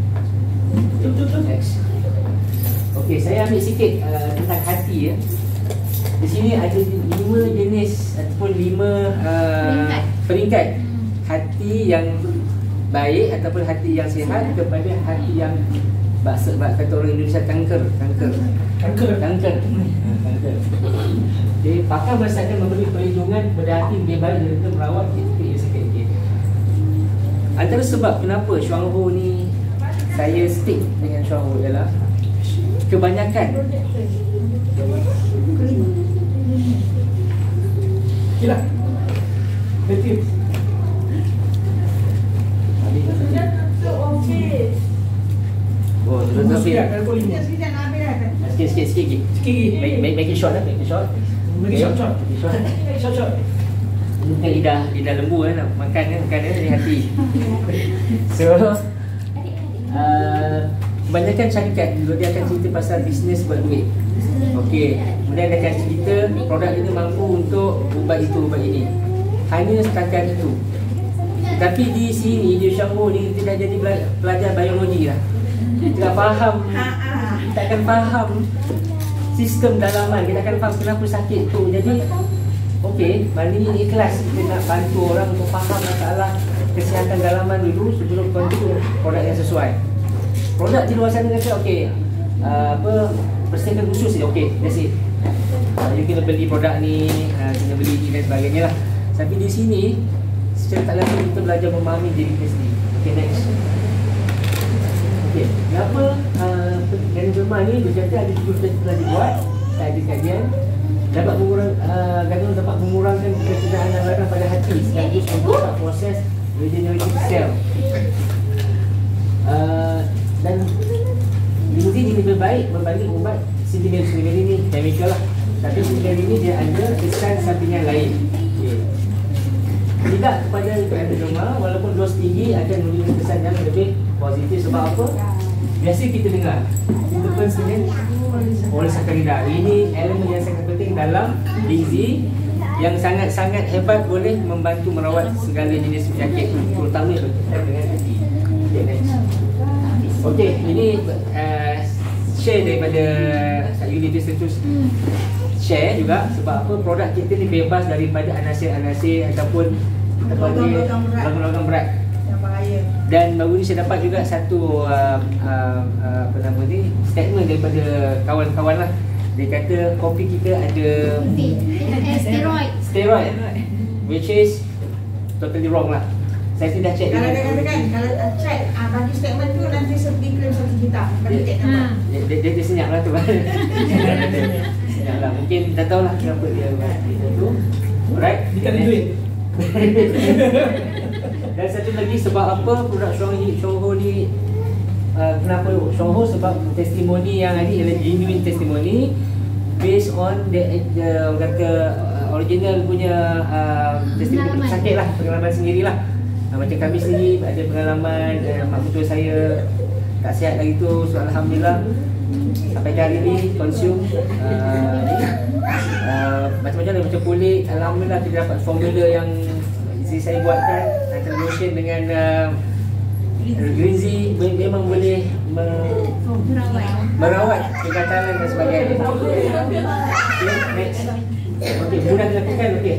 Next. Okey, saya ambil sikit tentang hati ya. Di sini ada 5 jenis ataupun 5 peringkat hati yang baik ataupun hati yang sihat kepada hati yang kata orang Indonesia kanker. Jadi pakar bersahaja memberi perlindungan kepada hati lebih baik daripada merawat titik yang sakit. Antara sebab kenapa Chuang-Ho ni saya stick dengan Chuang-Ho ialah kebanyakan Gila. Betul. Oh, terus Sekejap, kalau boleh. Sekejap nak habis dah. Sikit. Sikit. Make it short lah, make it short. Make it short. Short. Bukan lidah lembu nak makan ni hati. So kebanyakan syarikat dia akan cerita pasal bisnes buat duit. Okey, kemudian dia akan cerita produk ini mampu untuk ubat itu, ubat ini. Hanya setakat itu. Tapi di sini, di Chuang-Ho ni kita dah jadi pelajar biologi lah. Kita faham, kita akan faham sistem dalaman, kita akan faham kenapa sakit tu. Jadi okey, maknanya ikhlas kita nak bantu orang untuk faham masalah kesihatan dalaman dulu sebelum konsum produk yang sesuai. Produk di luar sana kata okey, persediaan khusus ni okey, that's it. You kena beli produk ni, kena beli ni dan sebagainya lah. Tapi di sini secara tak langsung kita belajar memahami diri kita sendiri. Okey, next. Okey, kenapa dari rumah ni dia kata ada 7 strategi telah dibuat, ada kajian dapat mengurangkan ketegangan darah pada hati sekaligus membuat proses regenerative cell. Dan Lindsay ini lebih baik berbanding ubat sintimen ini chemical lah. Tapi sintimen ini dia ada kesan sampingan lain. Okay. Tidak kepada adenocarcinoma, walaupun dos tinggi akan memberikan kesan yang lebih positif. Sebab apa? Biasa kita dengar interference dengan polisakarida. Ini elemen yang sangat penting dalam Lindsay yang sangat-sangat hebat, boleh membantu merawat segala jenis penyakit, terutama berkaitan dengan hati. Okay, next. Okey, ini share daripada Yudi terus share juga sebab apa produk kita ni bebas daripada anasir-anasir ataupun logam-logam berat yang bahaya. Dan baru ni saya dapat juga satu apa nama ni, statement daripada kawan-kawan lah. Dia kata kopi kita ada steroid which is totally wrong lah. Saya sudah check. Kalau check bagi statement tu nanti seperti klaim satu juta. Bagi check nama. Dia senyap lah tu. Senyap lah. Mungkin tak tahulah kenapa dia tu. Alright. Dia tak ada duit. Dan satu lagi sebab apa produk Chuang-Ho ni kenapa Chuang-Ho, sebab testimoni yang ada ialah genuine testimoni based on the orang kata original punya testimoni sakit lah, pengalaman sendiri lah. Macam kami sendiri ada pengalaman mak mentua saya tak sihat lagi tu, so alhamdulillah sampai hari ni consume macam-macam macam kulit, alhamdulillah kita dapat formula yang isteri saya buatkan antara lotion dengan Greenzy memang boleh merawat kegatalan dan sebagainya. Okay, next. Okey, mudah dilakukan. Okey,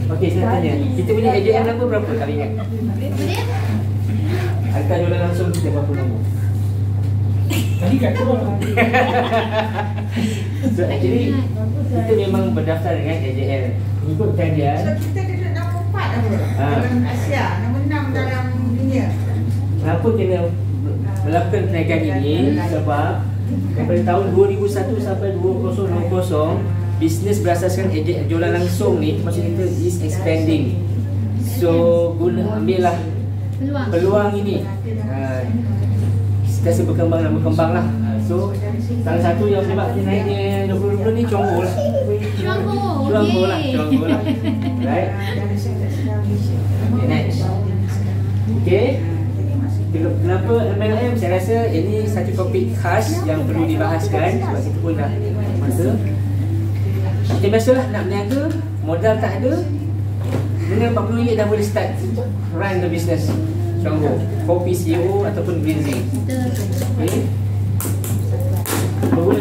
okey, saya tanya, kita punya AJM number berapa kali ingat? Harta jualan langsung kita berapa nombor? Tadi kat kau. So actually kita memang berdaftar dengan AJL. Mengikut So kajian, kita duduk nombor 4 dalam Asia, nombor 6 dalam dunia. kenapa kena melakukan kenaikan ini? Sebab daripada tahun 2001 sampai 2020, bisnes berasaskan jualan langsung ni, maksud kita is expanding. So ambillah peluang ini. Sentiasa berkembang lah. So salah satu yang menyebabkan naiknya 2020 ni Chongbo lah. Chongbo lah. Right? Okay, next. Okay. Kenapa MLM? Saya rasa ini satu topik khas yang perlu dibahaskan sebab kita pun dah masa. Macam biasalah, nak berniaga, modal tak ada, dengan RM40 dah boleh start run the business. Chongbo, Kopi CEO ataupun Greenzy. Okay.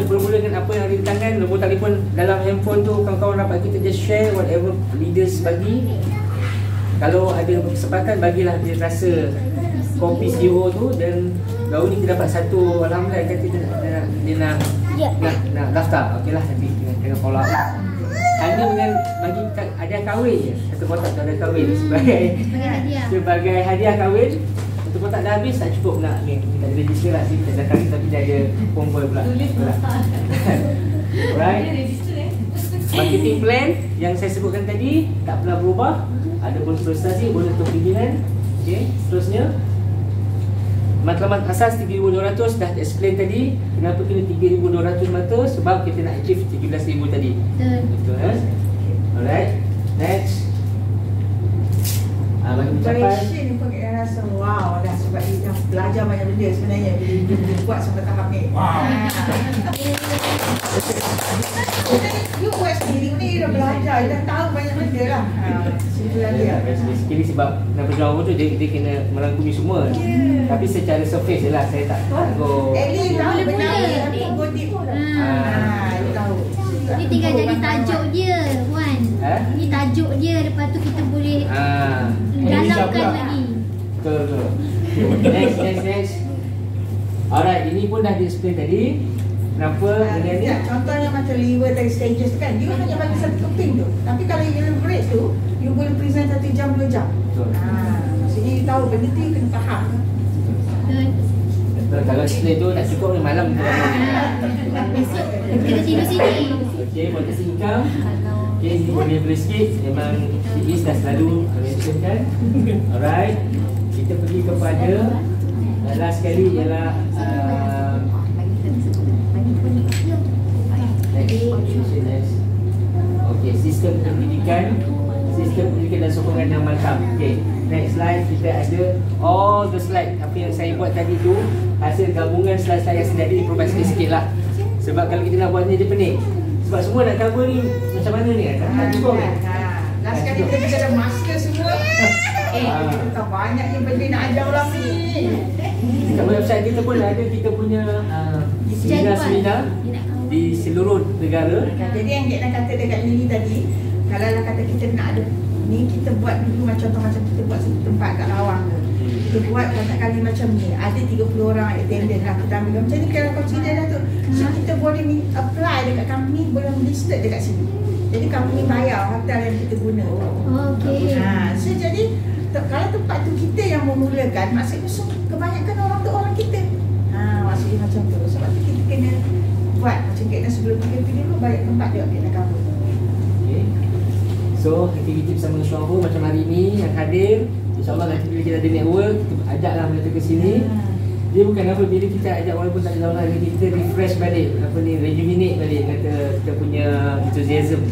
Bermula dengan apa yang ada di tangan, nombor telefon dalam handphone tu, kawan-kawan rapat kita just share whatever leaders bagi. Kalau ada kesempatan, bagilah dia rasa Kopi CEO tu. Dan baru ni kita dapat satu, alhamdulillah, kata dia nak daftar. Okey lah, nanti kena follow up. Hanya dengan bagi hadiah kahwin je, satu kotak tu ada kahwin sebagai hadiah kahwin. Satu kotak dah habis, tak cukup nak ni. Kita ada register lah sih, kita dah kahwin tapi dah ada perempuan pula. Alright. Marketing plan yang saya sebutkan tadi tak pernah berubah. Ada bonus prestasi, bonus kepimpinan. Okey, seterusnya matlamat asas 3,200 dah explain tadi. Kenapa kena 3,200 mata? Sebab kita nak achieve 17,000 tadi. Betul kan? Alright. Next. Bagi ucapan Operation ni pun kita rasa wow dah, sebab dia dah belajar banyak benda sebenarnya bila dia buat sampai tahap ni. You buat sendiri ni dah belajar, dia dah tahu banyak benda lah. Situ lagi lah. Basically sebab nak berjuang tu dia kena merangkumi semua. Tapi secara surface je lah, saya tak go. Ellie tahu benda ni, go deep. Dia tahu. Ini tinggal jadi tajuk dia, Wan. Ini tajuk dia, lepas tu kita boleh dalamkan lagi. Betul. Next. Alright, ini pun dah di-explain tadi. Kenapa dengan ni? Contohnya macam liver tadi stages tu kan, dia hanya bagi satu keping tu. Tapi kalau you leverage tu, you boleh present 1 jam, 2 jam. Betul. Maksudnya you tahu benda tu, you kena faham. Betul. Kalau explain tu tak cukup ni malam tu. Kita tidur sini. Okay, potensi income. Okay, ini boleh beli sikit. Memang Is dah selalu mentionkan. Alright. Kita pergi kepada last sekali ialah next. Okay, sistem pendidikan dan sokongan yang mantap. Okay, next slide kita ada all the slide. Apa yang saya buat tadi tu hasil gabungan slide-slide yang sudah diperbaiki sikit-sikit lah. Sebab kalau kita nak buat ni dia pening. Sebab semua nak cover ni macam mana ni kan? Tak cukup kan? Last kali kita dah master semua. Kita banyak yang benda nak ajar orang ni. Kat website kita pun ada kita punya seminar di seluruh negara. Jadi yang Kak nak kata dekat Lily tadi, kalau lah kata kita nak ada ni, kita buat dulu macam kita buat satu tempat kat Lawang tu. Kita buat banyak kali macam ni. Ada 30 orang attendant lah. Kita ambil macam ni kalau consider dah tu. So kita boleh apply dekat company, boleh listed dekat sini. Jadi company bayar hotel yang kita guna. Okey. So jadi kalau tempat tu kita yang memulakan, maksudnya kebanyakan orang tu orang kita. Maksudnya macam tu. Sebab tu kita kena buat macam kena sebelum kita pergi dulu banyak tempat dia nak cover. Okay. So aktiviti bersama Chongbo macam hari ni yang hadir, InsyaAllah nanti bila kita ada network, kita ajaklah mereka ke sini. Dia bukan apa, bila kita ajak walaupun tak ada orang lagi, kita refresh balik, apa ni, rejuvenate balik kata kita punya enthusiasm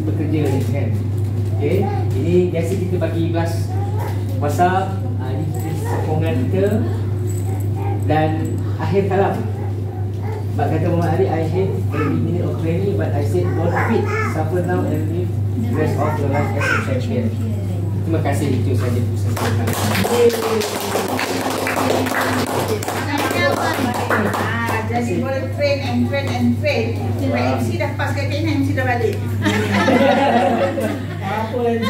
bekerja ni kan. Okay, ini biasa kita bagi blast WhatsApp, ini sokongan kita. Dan akhir kalam, sebab kata Muhammad Ali, I hate every minute of training, but I said don't quit, suffer now and live the rest of your life as a champion. Itu Terima kasih, itu saja pesan saya. Jadi boleh train and train. MC dah pas kat ni, MC dah balik. Apa lagi?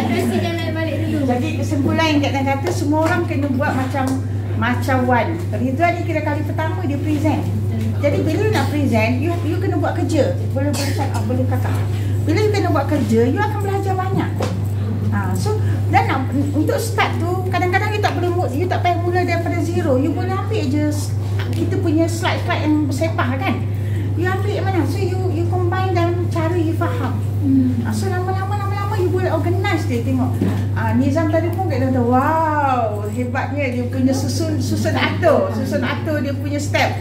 Mesti jalan balik dulu. Jadi kesimpulan yang Kak Tan kata, semua orang kena buat macam Wan. Ridwan ni kira kali pertama dia present. Jadi bila you nak present, you kena buat kerja. Boleh cakap, boleh kakak. Bila you kena buat kerja, you akan belajar banyak. So dan untuk start tu, kadang-kadang you tak payah mula daripada zero. You boleh ambil je kita punya slide yang bersepah kan. You ambil mana? So you combine dalam cara you faham. So lama-lama you boleh organize dia tengok. Nizam tadi pun kat kata, wow, hebatnya dia punya susun atur dia punya step.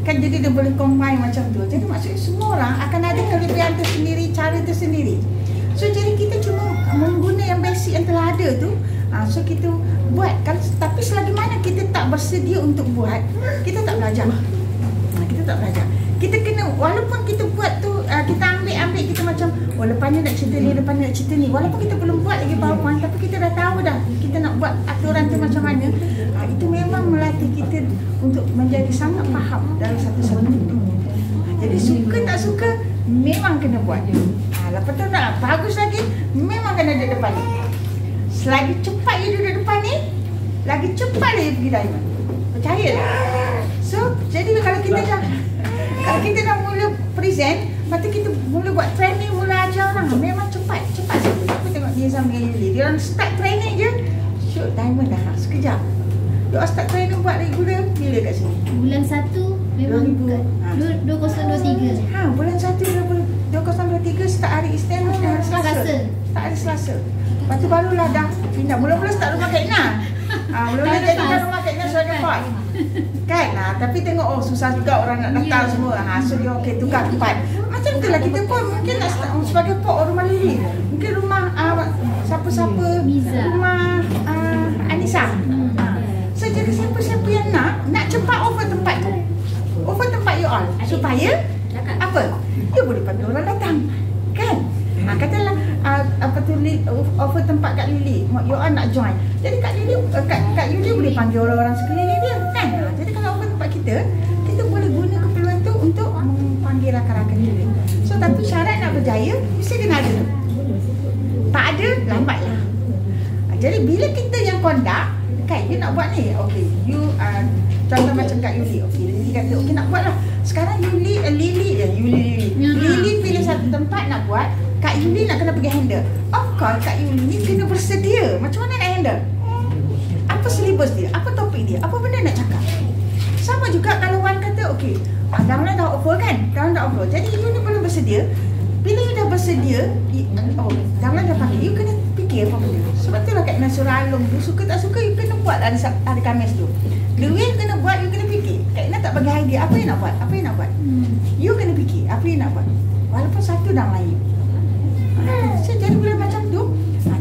Kan jadi dia boleh combine macam tu. Jadi maksudnya semua orang akan ada kelebihan tersendiri, cara tersendiri. So jadi kita cuma mengguna yang basic yang telah ada tu. So kita buat. Tapi selagi mana kita tak bersedia untuk buat, kita tak belajar. Kita kena, walaupun kita buat tu, kita ambil kita macam, lepas ni nak cerita ni, walaupun kita belum buat lagi PowerPoint, tapi kita dah tahu dah kita nak buat aturan tu macam mana. Itu memang melatih kita untuk menjadi sangat faham dalam satu-satu benda. Jadi suka tak suka, memang kena buat. Lepas tu nak bagus lagi, memang kena duduk depan ni. Selagi cepat you duduk depan ni, lagi cepat dia pergi diamond. Percaya tak? So, jadi kalau kita dah mula present, lepas tu kita mula buat training, mula ajar orang, memang cepat saja. Aku tengok Nizam dengan Yuli, dia orang start training je, shoot diamond dah sekejap. Dia start training buat regular bila kat sini? Bulan 1 memang 2023. Bulan 1 2023 start hari Isnin, Selasa. Start hari Selasa. Lepas tu barulah dah pindah. Mula-mula start rumah Kak Ina. Mula-mula jadikan rumah Kak Ina sebagai part. Kan? Tapi tengok susah juga orang nak datang semua. So dia okey tukar tempat. Macam itulah kita pun mungkin nak start sebagai part rumah Lili. Mungkin rumah siapa-siapa, rumah Anissa. So jadi siapa-siapa yang nak cepat over tempat tu. Over tempat you all. Supaya apa? You boleh panggil orang datang. Kan? Katalah offer tempat kat Lili, you all nak join. Jadi kat Lili boleh panggil orang-orang sekeliling dia kan. Jadi kalau offer tempat kita boleh guna keperluan tu untuk panggil rakan-rakan kita. So tapi syarat nak berjaya mesti kena ada. Tak ada, lambatlah. Jadi bila kita yang conduct, kan you nak buat ni, okay, you contoh macam kat Yuli, okay, Lili kata okay nak buat lah. Sekarang Lili pilih satu tempat nak buat. Kak Yuli nak kena pergi handle. Of course Kak Yuli ni kena bersedia. Macam mana nak handle? Apa syllabus dia? Apa topik dia? Apa benda nak cakap? Sama juga kalau Wan kata okay, Damlan dah offer kan? Damlan dah offer. Jadi you ni perlu bersedia. Bila you dah bersedia, Damlan dah panggil, you kena fikir apa benda. Sebab itulah Kak Ina Surah Alung tu, suka tak suka you kena buat hari Khamis tu. Duit kena buat, you kena fikir. Kak Ina tak bagi idea apa yang nak buat. You kena fikir apa yang nak buat. Walaupun satu dah lain. So, jadi bila macam tu,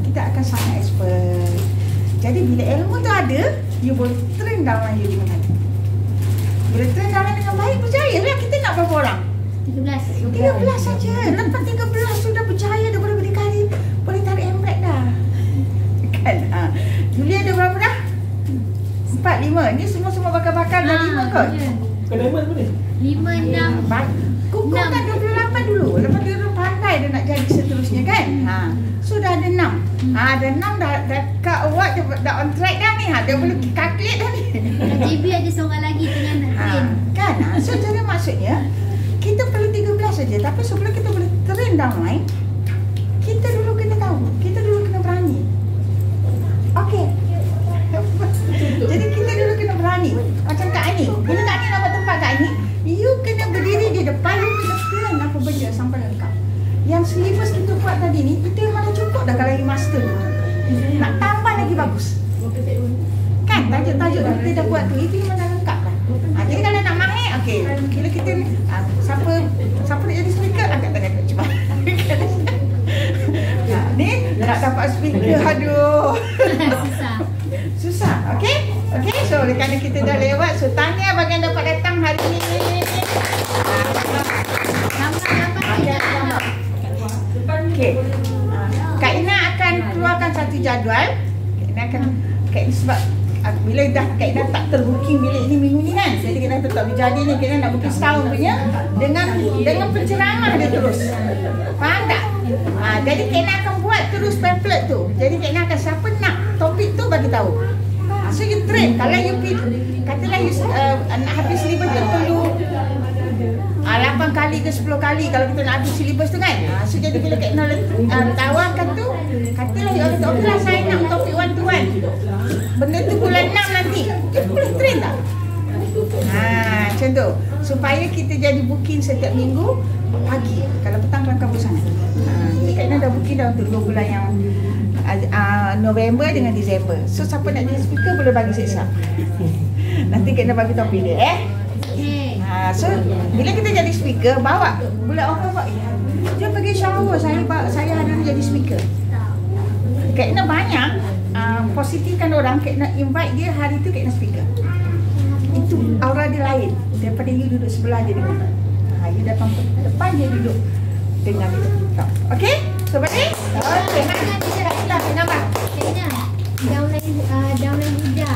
kita akan sangat expert. Jadi bila ilmu tu ada, you boleh train dalam you dengan baik. Bila train dalam dengan baik, berjaya lah. Kita nak berapa orang? 13 saja. Lepas 13 sudah berjaya, dah boleh berdikari, boleh tarik handbrake dah. Kan? Julia ada berapa dah? 4, 5. Ni semua bakal-bakal dah 5 kot. Kenapa ni? 5, 6. Kukuhkan 28 dulu. Lepas dia pandai dia nak jadi seterusnya kan. So dah ada 6. Ada 6 dah Kak Awak dah on track dah ni. Dia boleh calculate dah ni. JB ada seorang lagi tengah nak train. Kan? So jadi maksudnya kita perlu 13 saja. Tapi sebelum kita boleh train downline, kita dulu kena tahu. Kita dulu kena berani. Okey. Jadi kita dulu kena berani. Macam Kak Ani. Bila Kak Ani nak buat tempat Kak Ani, you kena berdiri di depan, you kena plan apa benda sampai lengkap. Yang syllabus kita buat tadi ni, itu memang dah cukup dah kalau you master tu. Nak tambah lagi bagus. Kan tajuk-tajuk kita dah buat tu, itu memang dah lengkap kan. Jadi kalau nak mahir, okey. Bila kita siapa nak jadi speaker, angkat tangan aku cuba. Ni nak dapat speaker, aduh. Susah, okey? Okey, so kerana kita dah lewat, so tahniah bagi yang dapat datang hari ini. Okey. Kak Ina akan keluarkan satu jadual. Kak Ina akan sebab bila dah Kak Ina tak terbooking bilik ni minggu ni kan. Jadi Kak Ina tetap berjadi ni, Kak Ina nak booking setahun punya dengan penceramah dia terus. Faham tak? Jadi Kak Ina akan buat terus pamphlet tu. Jadi Kak Ina akan siapa nak topik tu bagi tahu. So you train. Kalau you katalah you nak habis syllabus tu perlu 8 kali ke 10 kali kalau kita nak habis syllabus tu kan. So jadi bila Kak Ina tawarkan tu, katalah you kata okeylah saya nak topik 1 to 1. Benda tu bulan 6 nanti. Boleh train tak? Macam tu. Supaya kita jadi booking setiap minggu pagi. Kalau petang kan kabur sangat. Jadi Kak Ina dah booking dah untuk 2 bulan yang November dengan Disember. So siapa nak jadi speaker boleh bagi siksa. Nanti Kak Ina bagi topik dia so bila kita jadi speaker, bawa boleh orang bawa dia pergi shower, saya hari ni jadi speaker. Kak Ina banyak positifkan orang. Kak Ina invite dia hari tu Kak Ina speaker. Itu aura dia lain daripada you duduk sebelah dia dengan you datang depan dia duduk dengan kita. Okey? Sobat ni? Okey, nak kita nak kita nak Kak Ina, downline muda.